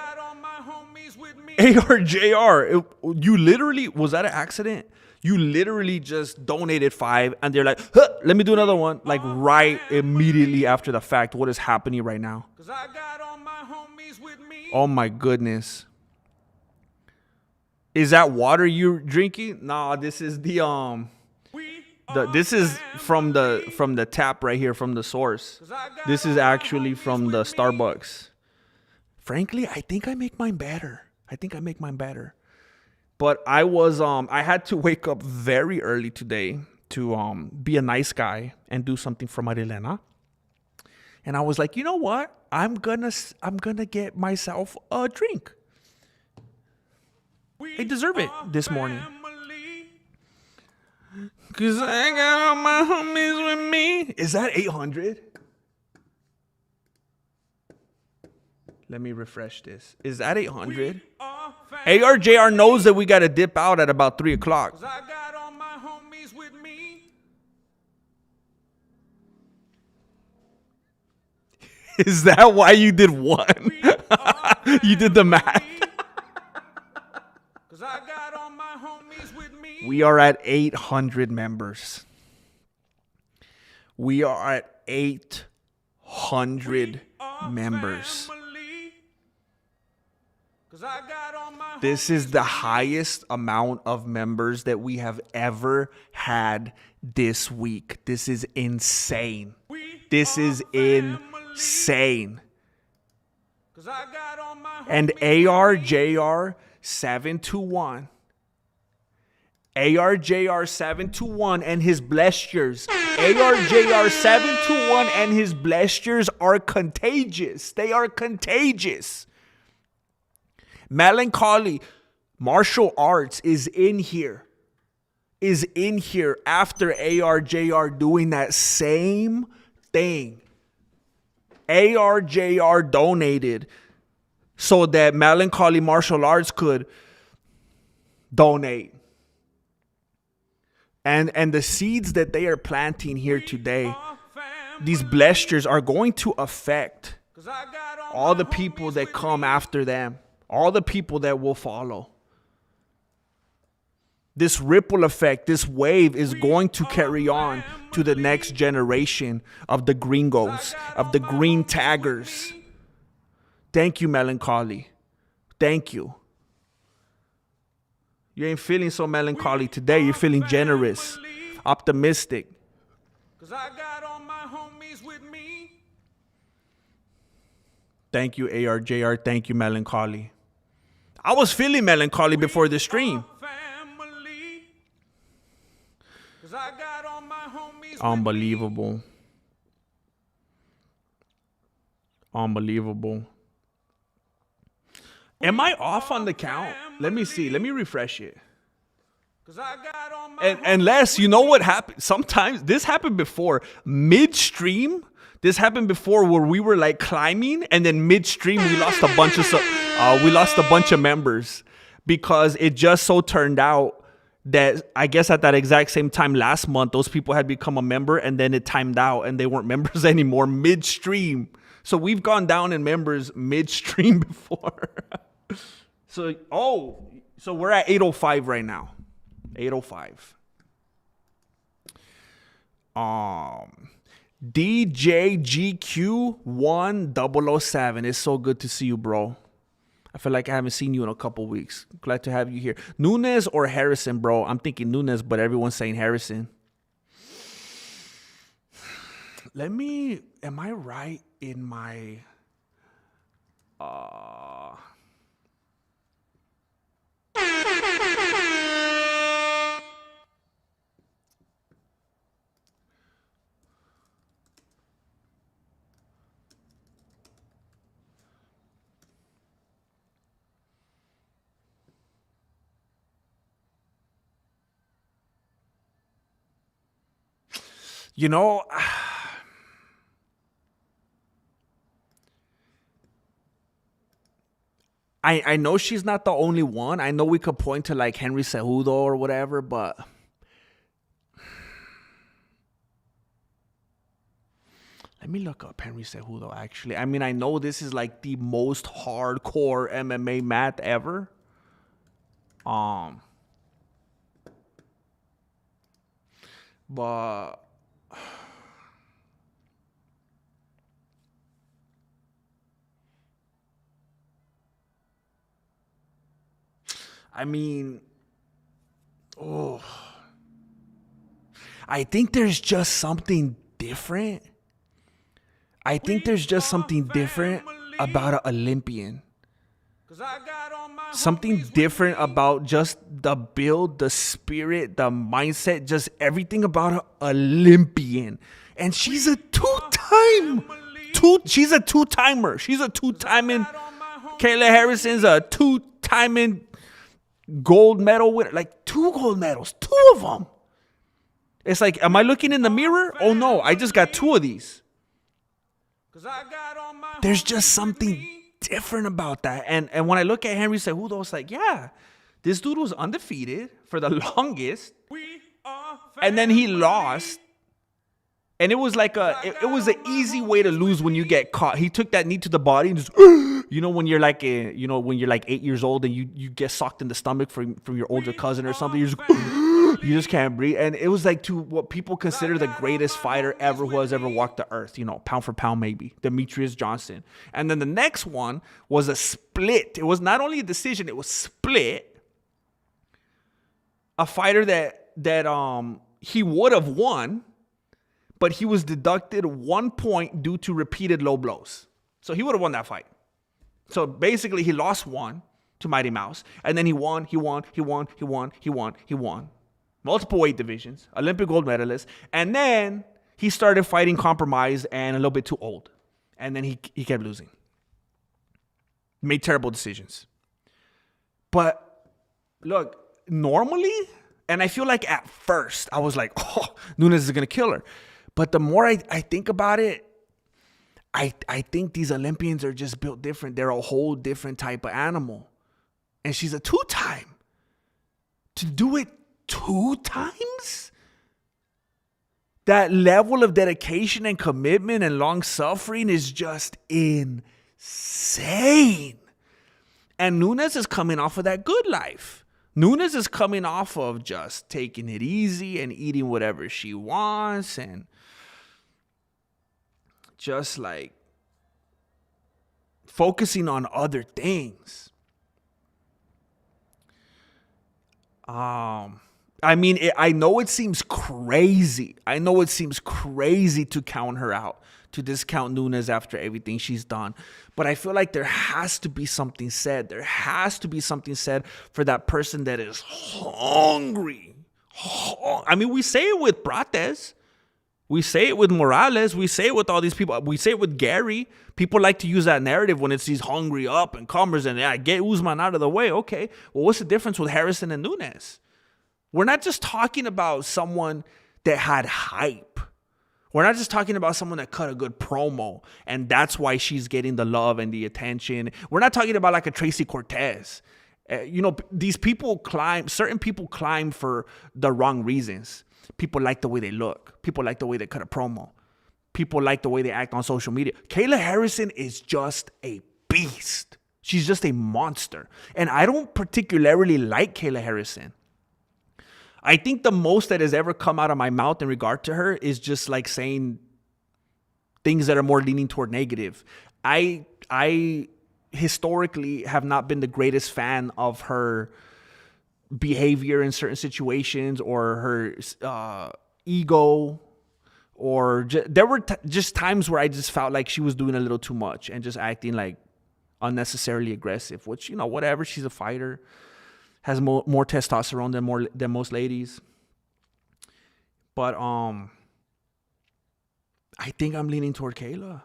ARJR, you literally, was that an accident? You literally just donated 5 and they're like, huh, let me do another one. Like right immediately after the fact. What is happening right now? Oh my goodness. Is that water you're drinking? Nah, this is this is from the tap right here, from the source. This is actually from the Starbucks. Frankly, I think I make mine better. But I had to wake up very early today to be a nice guy and do something for Marilena. And I was like, you know what? I'm gonna get myself a drink. I deserve it this morning. Cause I got all my homies with me. Is that 800? Let me refresh this. Is that 800? ARJR knows that we got to dip out at about 3 o'clock. I got all my homies with me. Is that why you did one? You did the math. I got all my homies with me. We are at 800 members. We are at 800 members. This is the highest amount of members that we have ever had this week. This is insane. This is insane. And ARJR 721. ARJR 721 and his blessures. ARJR 721 and his blessures are contagious. They are contagious. Melancholy Martial Arts is in here. After ARJR doing that same thing. ARJR donated so that Melancholy Martial Arts could donate. And the seeds that they are planting here today, these blessures are going to affect all the people that come after them, all the people that will follow. This ripple effect, this wave is going to carry on to the next generation of the gringos, of the green taggers. Thank you, Melancholy. Thank you. You ain't feeling so melancholy today. You're feeling generous, optimistic. 'Cause I got all my homies with me. Thank you, ARJR. Thank you, Melancholy. I was feeling melancholy before the stream. Unbelievable. Unbelievable. Am I off on the count? Let me see. Let me refresh it. And unless, you know what happened? Sometimes, this happened before. Midstream, this happened before where we were like climbing, and then midstream we lost a bunch of members because it just so turned out that I guess at that exact same time last month, those people had become a member, and then it timed out and they weren't members anymore midstream. So we've gone down in members midstream before. So we're at 805 right now. 805. DJGQ1007. It's so good to see you, bro. I feel like I haven't seen you in a couple weeks. Glad to have you here. Nunes or Harrison, bro? I'm thinking Nunes, but everyone's saying Harrison. Am I right in my you know, I know she's not the only one. I know we could point to like Henry Cejudo or whatever, but let me look up Henry Cejudo, actually. I mean, I know this is like the most hardcore MMA math ever. But I mean, I think there's just something different. I think there's just something different about an Olympian. Something different about just the build, the spirit, the mindset, just everything about an Olympian. And she's a two-timer. She's a two-timing. Kayla Harrison's a two-timing gold medal winner. Like 2 gold medals. 2 of them. It's like, am I looking in the mirror? Oh no, I just got 2 of these. There's just something different about that. And when I look at Henry Cejudo, it's like, yeah, this dude was undefeated for the longest. And then he lost. And it was like it was an easy way to lose when you get caught. He took that knee to the body and just, you know, when you're like 8 years old and you get socked in the stomach from your older cousin or something, you just can't breathe. And it was like to what people consider the greatest fighter ever who has ever walked the earth, you know, pound for pound maybe, Demetrius Johnson. And then the next one was a split. It was not only a decision, it was split. A fighter that he would have won, but he was deducted 1 point due to repeated low blows. So he would have won that fight. So basically he lost 1 to Mighty Mouse. And then he won. Multiple weight divisions, Olympic gold medalist. And then he started fighting compromised and a little bit too old. And then he kept losing. Made terrible decisions. But look, normally, and I feel like at first I was like, oh, Nunes is going to kill her. But the more I think about it, I think these Olympians are just built different. They're a whole different type of animal. And she's a 2-time. To do it 2 times? That level of dedication and commitment and long suffering is just insane. And Nunes is coming off of that good life. Nunes is coming off of just taking it easy and eating whatever she wants and just like focusing on other things. I mean, I know it seems crazy. I know it seems crazy to count her out, to discount Nunes after everything she's done. But I feel like there has to be something said. There has to be something said for that person that is hungry. I mean, we say it with Prates. We say it with Morales. We say it with all these people. We say it with Gary. People like to use that narrative when it's these hungry up and comers and get Usman out of the way. Okay, well, what's the difference with Harrison and Nunes? We're not just talking about someone that had hype. We're not just talking about someone that cut a good promo and that's why she's getting the love and the attention. We're not talking about like a Tracy Cortez. These people climb, certain people climb for the wrong reasons. People like the way they look. People like the way they cut a promo. People like the way they act on social media. Kayla Harrison is just a beast. She's just a monster. And I don't particularly like Kayla Harrison. I think the most that has ever come out of my mouth in regard to her is just like saying things that are more leaning toward negative. I historically have not been the greatest fan of her behavior in certain situations or her ego, or there were just times where I just felt like she was doing a little too much and just acting like unnecessarily aggressive, which, whatever, she's a fighter. Has more testosterone than most ladies. But I think I'm leaning toward Kayla.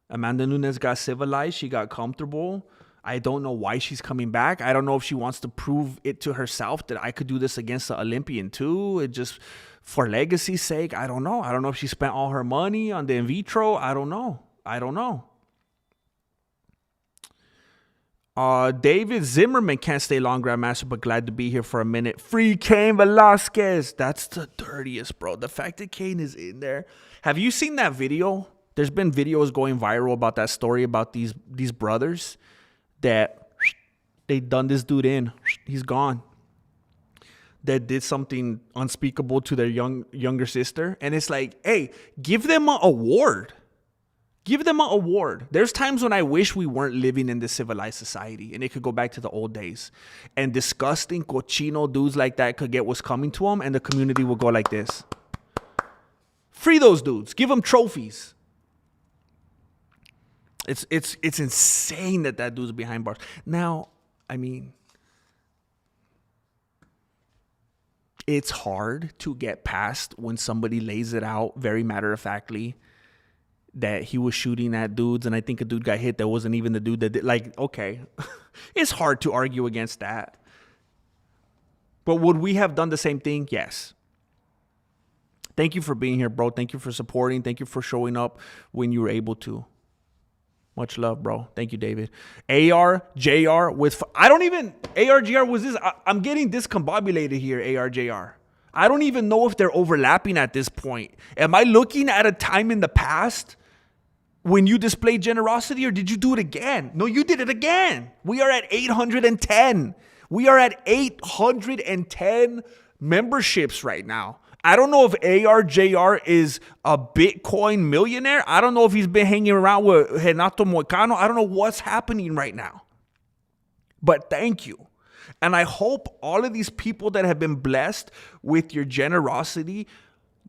Amanda Nunes got civilized. She got comfortable. I don't know why she's coming back. I don't know if she wants to prove it to herself that I could do this against the Olympian too. It just for legacy's sake. I don't know. I don't know if she spent all her money on the in vitro. I don't know. David Zimmerman can't stay long, Grandmaster, but glad to be here for a minute. Free Cain Velasquez. That's the dirtiest, bro. The fact that Cain is in there. Have you seen that video? There's been videos going viral about that story about these brothers that they done this dude in. He's gone. That did something unspeakable to their younger sister. And it's like, hey, give them an award. Give them an award. There's times when I wish we weren't living in this civilized society and it could go back to the old days. And disgusting, cochino dudes like that could get what's coming to them and the community will go like this. Free those dudes. Give them trophies. It's insane that dude's behind bars. Now, I mean, it's hard to get past when somebody lays it out very matter-of-factly that he was shooting at dudes, and I think a dude got hit that wasn't even the dude that did. Like, okay, it's hard to argue against that. But would we have done the same thing? Yes. Thank you for being here, bro. Thank you for supporting. Thank you for showing up when you were able to. Much love, bro. Thank you, David. ARJR with... ARJR was this... I'm getting discombobulated here, ARJR. I don't even know if they're overlapping at this point. Am I looking at a time in the past when you displayed generosity, or did you do it again? No, you did it again. We are at 810. We are at 810 memberships right now. I don't know if ARJR is a Bitcoin millionaire. I don't know if he's been hanging around with Renato Moicano. I don't know what's happening right now. But thank you. And I hope all of these people that have been blessed with your generosity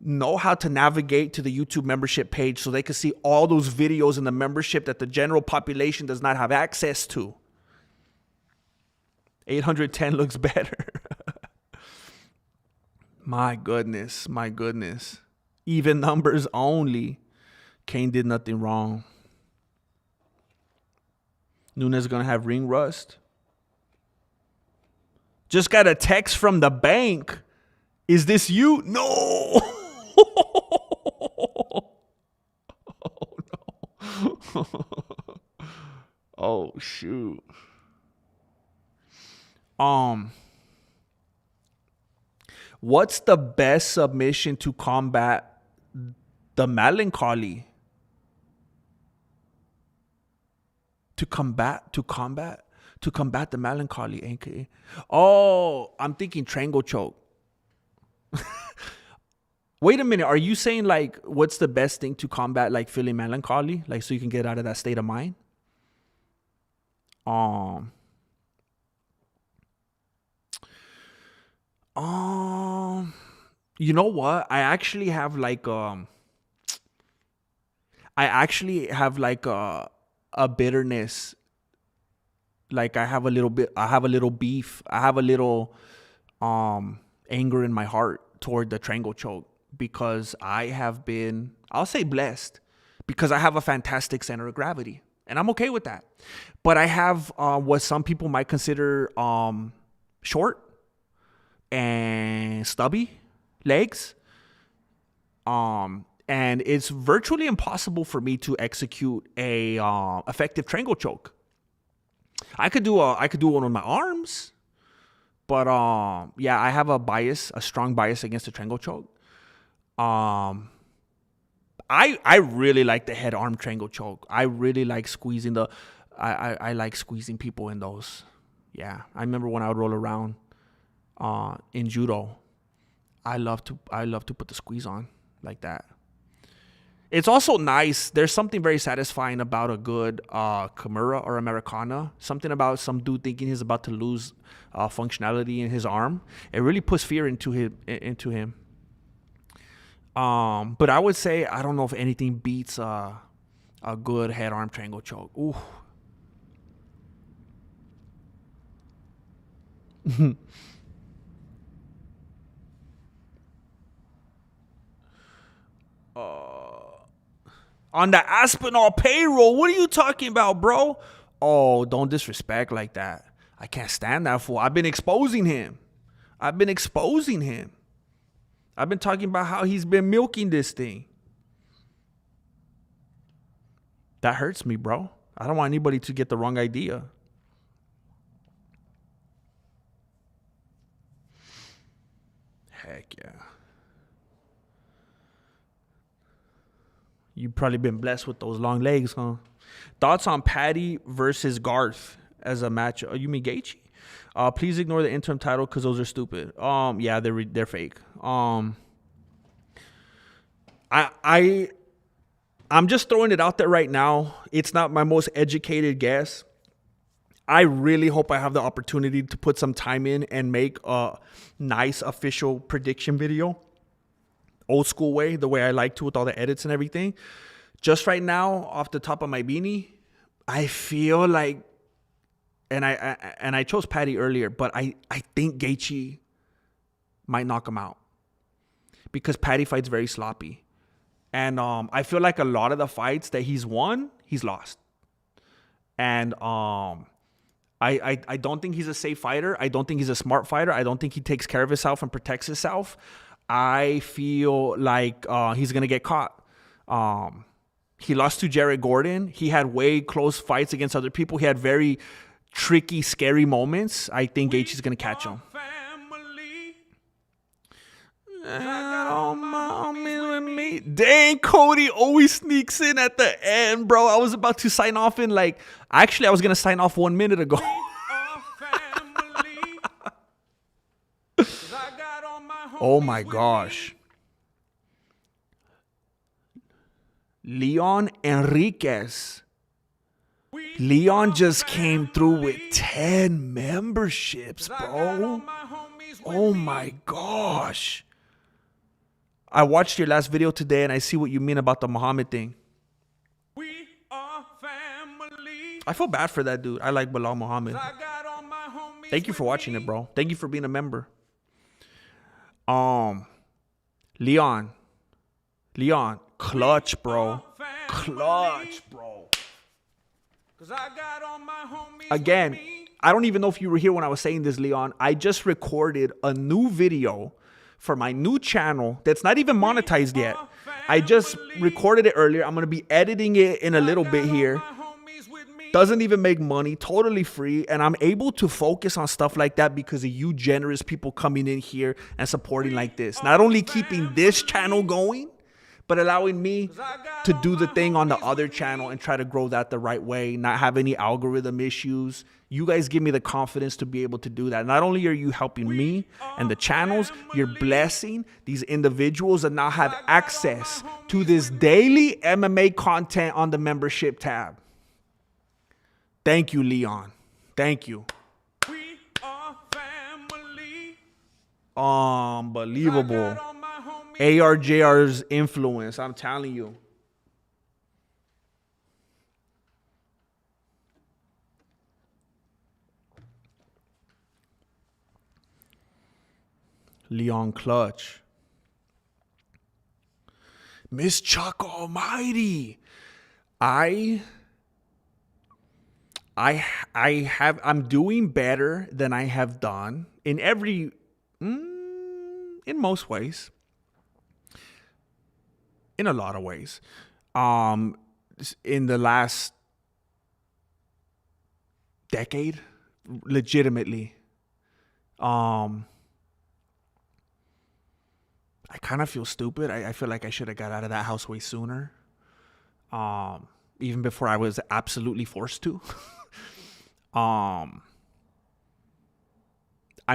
know how to navigate to the YouTube membership page so they can see all those videos in the membership that the general population does not have access to. 810 looks better. My goodness. Even numbers only. Cain did nothing wrong. Nunes is going to have ring rust. Just got a text from the bank. Is this you? No. Oh, no. Oh, shoot. What's the best submission to combat the melancholy? To combat to combat the melancholy, aka. Oh, I'm thinking triangle choke. Wait a minute. Are you saying like what's the best thing to combat like feeling melancholy, like so you can get out of that state of mind? Um, um, you know what? I actually have like a bitterness. Like I have a little beef. I have a little anger in my heart toward the triangle choke because I have been, I'll say blessed, because I have a fantastic center of gravity. And I'm okay with that. But I have what some people might consider short and stubby legs. And it's virtually impossible for me to execute a effective triangle choke. I could do one on my arms, but yeah, I have a strong bias against the triangle choke. I really like the head arm triangle choke. I really like squeezing I like squeezing people in those. Yeah, I remember when I would roll around in judo. I love to put the squeeze on like that. It's also nice. There's something very satisfying about a good Kimura or Americana. Something about some dude thinking he's about to lose functionality in his arm. It really puts fear into him. But I would say I don't know if anything beats a good head arm triangle choke. Ooh. On the Aspinall payroll, what are you talking about, bro? Oh, don't disrespect like that. I can't stand that fool. I've been exposing him. I've been talking about how he's been milking this thing. That hurts me, bro. I don't want anybody to get the wrong idea. Heck yeah. You've probably been blessed with those long legs, huh? Thoughts on Patty versus Garth as a match? You mean Gaethje? Please ignore the interim title because those are stupid. Yeah, they're fake. I'm just throwing it out there right now. It's not my most educated guess. I really hope I have the opportunity to put some time in and make a nice official prediction video. Old school way, the way I like to with all the edits and everything. Just right now, off the top of my beanie, I feel like, and I chose Patty earlier, but I think Gaethje might knock him out because Patty fights very sloppy. And I feel like a lot of the fights that he's won, he's lost. And I don't think he's a safe fighter. I don't think he's a smart fighter. I don't think he takes care of himself and protects himself. I feel like he's going to get caught. He lost to Jared Gordon. He had way close fights against other people. He had very tricky, scary moments. I think Gaethje's going to catch him. With me. Dang, Cody always sneaks in at the end, bro. I was about to sign off in I was going to sign off 1 minute ago. Oh my gosh. Leon Enriquez. Leon just came through with 10 memberships, bro. Oh my gosh. I watched your last video today and I see what you mean about the Muhammad thing. I feel bad for that dude. I like Bilal Muhammad. Thank you for watching it, bro. Thank you for being a member. Leon, clutch, bro. Again, I don't even know if you were here when I was saying this, Leon. I just recorded a new video for my new channel that's not even monetized yet. I just recorded it earlier. I'm going to be editing it in a little bit here. Doesn't even make money, totally free. And I'm able to focus on stuff like that because of you generous people coming in here and supporting like this. Not only keeping this channel going, but allowing me to do the thing on the other channel and try to grow that the right way, not have any algorithm issues. You guys give me the confidence to be able to do that. Not only are you helping me and the channels, you're blessing these individuals that now have access to this daily MMA content on the membership tab. Thank you, Leon. Thank you. We are family. Unbelievable. ARJR's influence, I'm telling you. Leon Clutch. Miss Chuck Almighty. I'm doing better than I have done in most ways. In a lot of ways. In the last decade, legitimately. I kind of feel stupid. I feel like I should have got out of that house way sooner. Even before I was absolutely forced to. I'm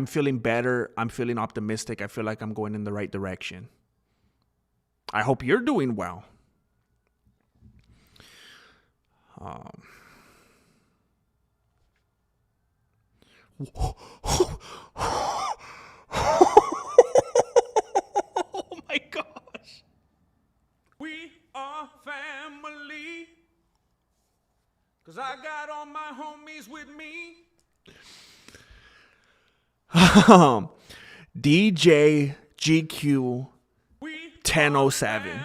feeling better. I'm feeling optimistic. I feel like I'm going in the right direction. I hope you're doing well. Oh my gosh. We are family. 'Cause I got all my homies with me. DJ GQ 1007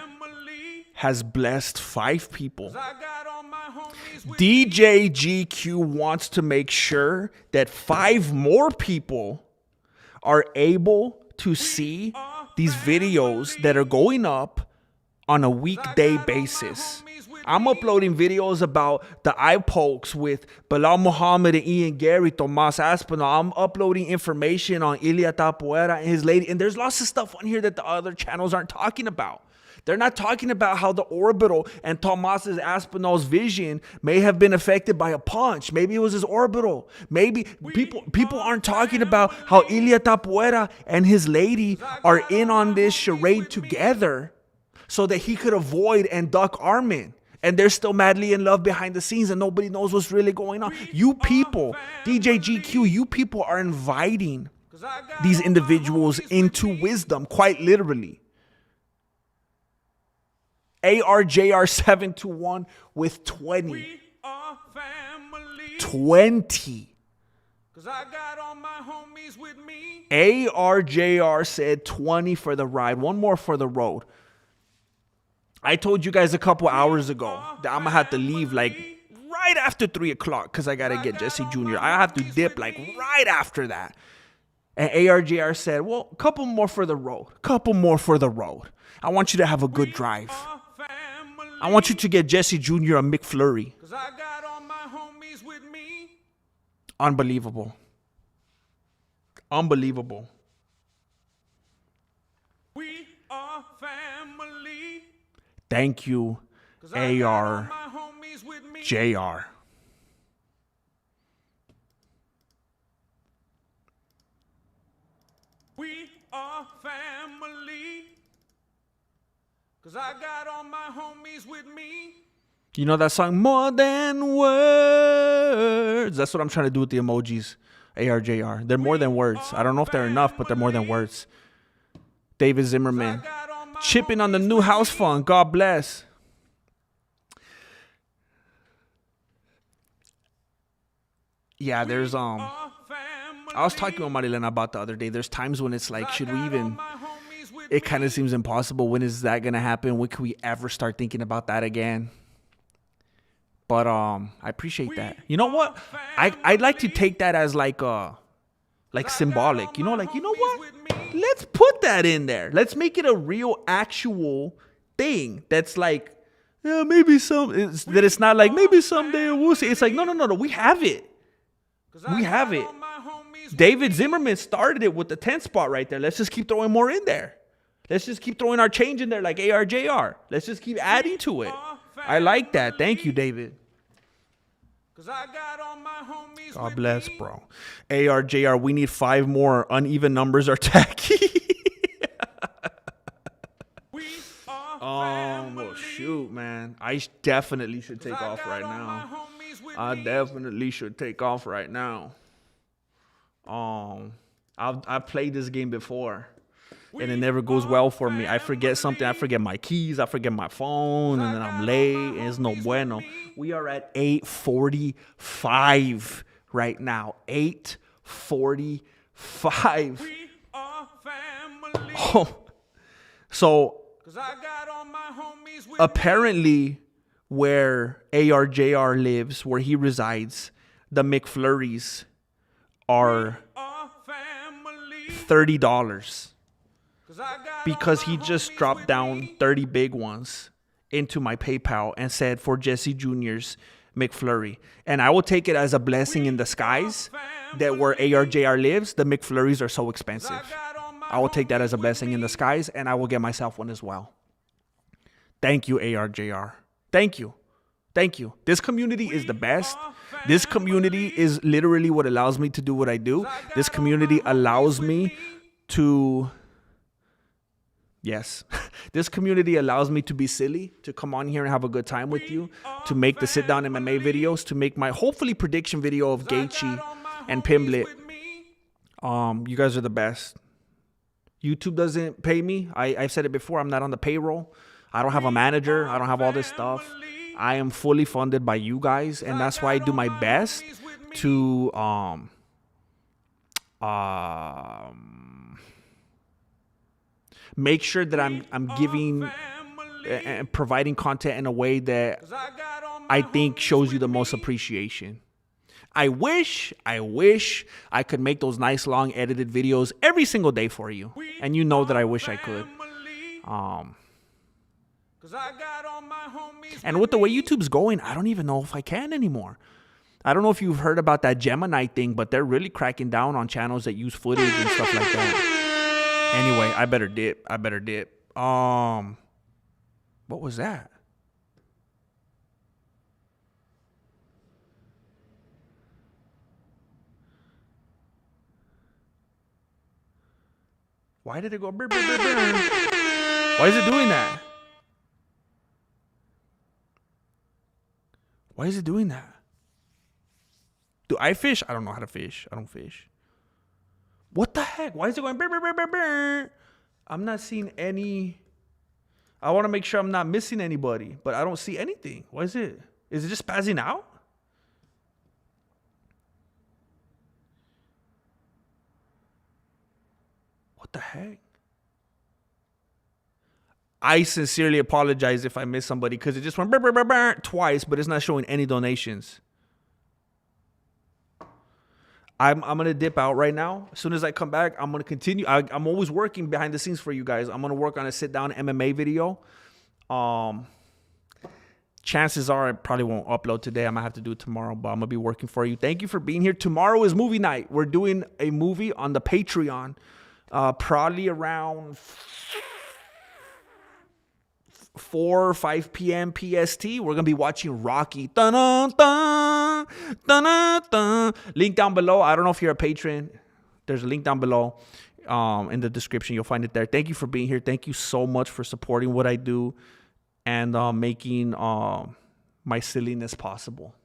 has blessed 5 people. DJ GQ wants to make sure that 5 more people are able to see these videos that are going up on a weekday basis. I'm uploading videos about the eye pokes with Bilal Muhammad and Ian Gary, Tomas Aspinall. I'm uploading information on Ilia Tapuera and his lady. And there's lots of stuff on here that the other channels aren't talking about. They're not talking about how the orbital and Tomas Aspinall's vision may have been affected by a punch. Maybe it was his orbital. Maybe people aren't talking about how Ilia Tapuera and his lady are in on this charade together so that he could avoid and duck Armin. And they're still madly in love behind the scenes and nobody knows what's really going on. You people, DJ GQ, you people are inviting these individuals into wisdom, quite literally. ARJR721 with 20. 20. ARJR said 20 for the ride. One more for the road. I told you guys a couple hours ago that I'm going to have to leave like right after 3 o'clock because I got to get Jesse Jr. I have to dip like right after that. And ARJR said, well, a couple more for the road. Couple more for the road. I want you to have a good drive. I want you to get Jesse Jr. a McFlurry. Unbelievable. Unbelievable. We are family. Thank you, ARJR. We are family. 'Cause I got all my homies with me. You know that song, More Than Words? That's what I'm trying to do with the emojis, ARJR. They're more than words. I don't know if they're enough, but they're more than words. David Zimmerman. Chipping on the new house fund. God bless. Yeah, there's I was talking with Marilena about the other day. There's times when it's like, should we even? It kind of seems impossible. When is that gonna happen? When can we ever start thinking about that again? But I appreciate that. You know what? I'd like to take that as like symbolic. You know what? Let's put that in there. Let's make it a real, actual thing. That's like, yeah, maybe that it's not like maybe someday we'll see. It's like no. We have it. We have it. David Zimmerman started it with the 10 spot right there. Let's just keep throwing more in there. Let's just keep throwing our change in there like ARJR. Let's just keep adding to it. I like that. Thank you, David. Cause I got all my homies God with bless, me. bro. ARJR, we need 5 more. Uneven numbers are tacky. We are Well, shoot, man. I definitely should take off right now. I definitely should take off right now. I've played this game before, and it never goes well for me. I forget something. I forget my keys. I forget my phone, and then I'm late, and it's no bueno. We are at 8:45 right now. 8:45. We are family. Oh, so Cause I got all my homies with apparently, where ARJR lives, where he resides, the McFlurries are family. $30 Cause I got because all he my just homies dropped with down me. 30 big ones into my PayPal and said for Jesse Jr.'s McFlurry. And I will take it as a blessing in disguise that where ARJR lives, the McFlurries are so expensive. I will take that as a blessing in disguise, and I will get myself one as well. Thank you, ARJR. Thank you. Thank you. This community is the best. This community is literally what allows me to do what I do. This community allows me to... Yes. This community allows me to be silly, to come on here and have a good time with you, to make the sit-down MMA videos, to make my, hopefully, prediction video of Gaethje and Pimblett. You guys are the best. YouTube doesn't pay me. I've said it before. I'm not on the payroll. I don't have a manager. I don't have all this stuff. I am fully funded by you guys, and that's why I do my best to make sure that I'm giving and providing content in a way that I think shows you the most appreciation. I wish I could make those nice long edited videos every single day for you. And you know that I wish I could. And with the way YouTube's going, I don't even know if I can anymore. I don't know if you've heard about that Gemini thing, but they're really cracking down on channels that use footage and stuff like that. Anyway, I better dip. What was that? Why did it go brr, brr, brr, brr? Why is it doing that? Why is it doing that? Do I fish? I don't know how to fish. I don't fish. What the heck? Why is it going brr, brr, brr, brr, brr? I'm not seeing any. I want to make sure I'm not missing anybody, but I don't see anything. Why is it? Is it just spazzing out? What the heck? I sincerely apologize if I missed somebody because it just went brr, brr, brr, brr, twice, but it's not showing any donations. I'm going to dip out right now. As soon as I come back, I'm going to continue. I'm always working behind the scenes for you guys. I'm going to work on a sit-down MMA video. Chances are I probably won't upload today. I'm going to have to do it tomorrow, but I'm going to be working for you. Thank you for being here. Tomorrow is movie night. We're doing a movie on the Patreon. Probably around 4 or 5 p.m. PST. We're going to be watching Rocky. Dun-dun, dun, dun, dun. Link down below. I don't know if you're a patron. There's a link down below in the description. You'll find it there. Thank you for being here. Thank you so much for supporting what I do and making my silliness possible.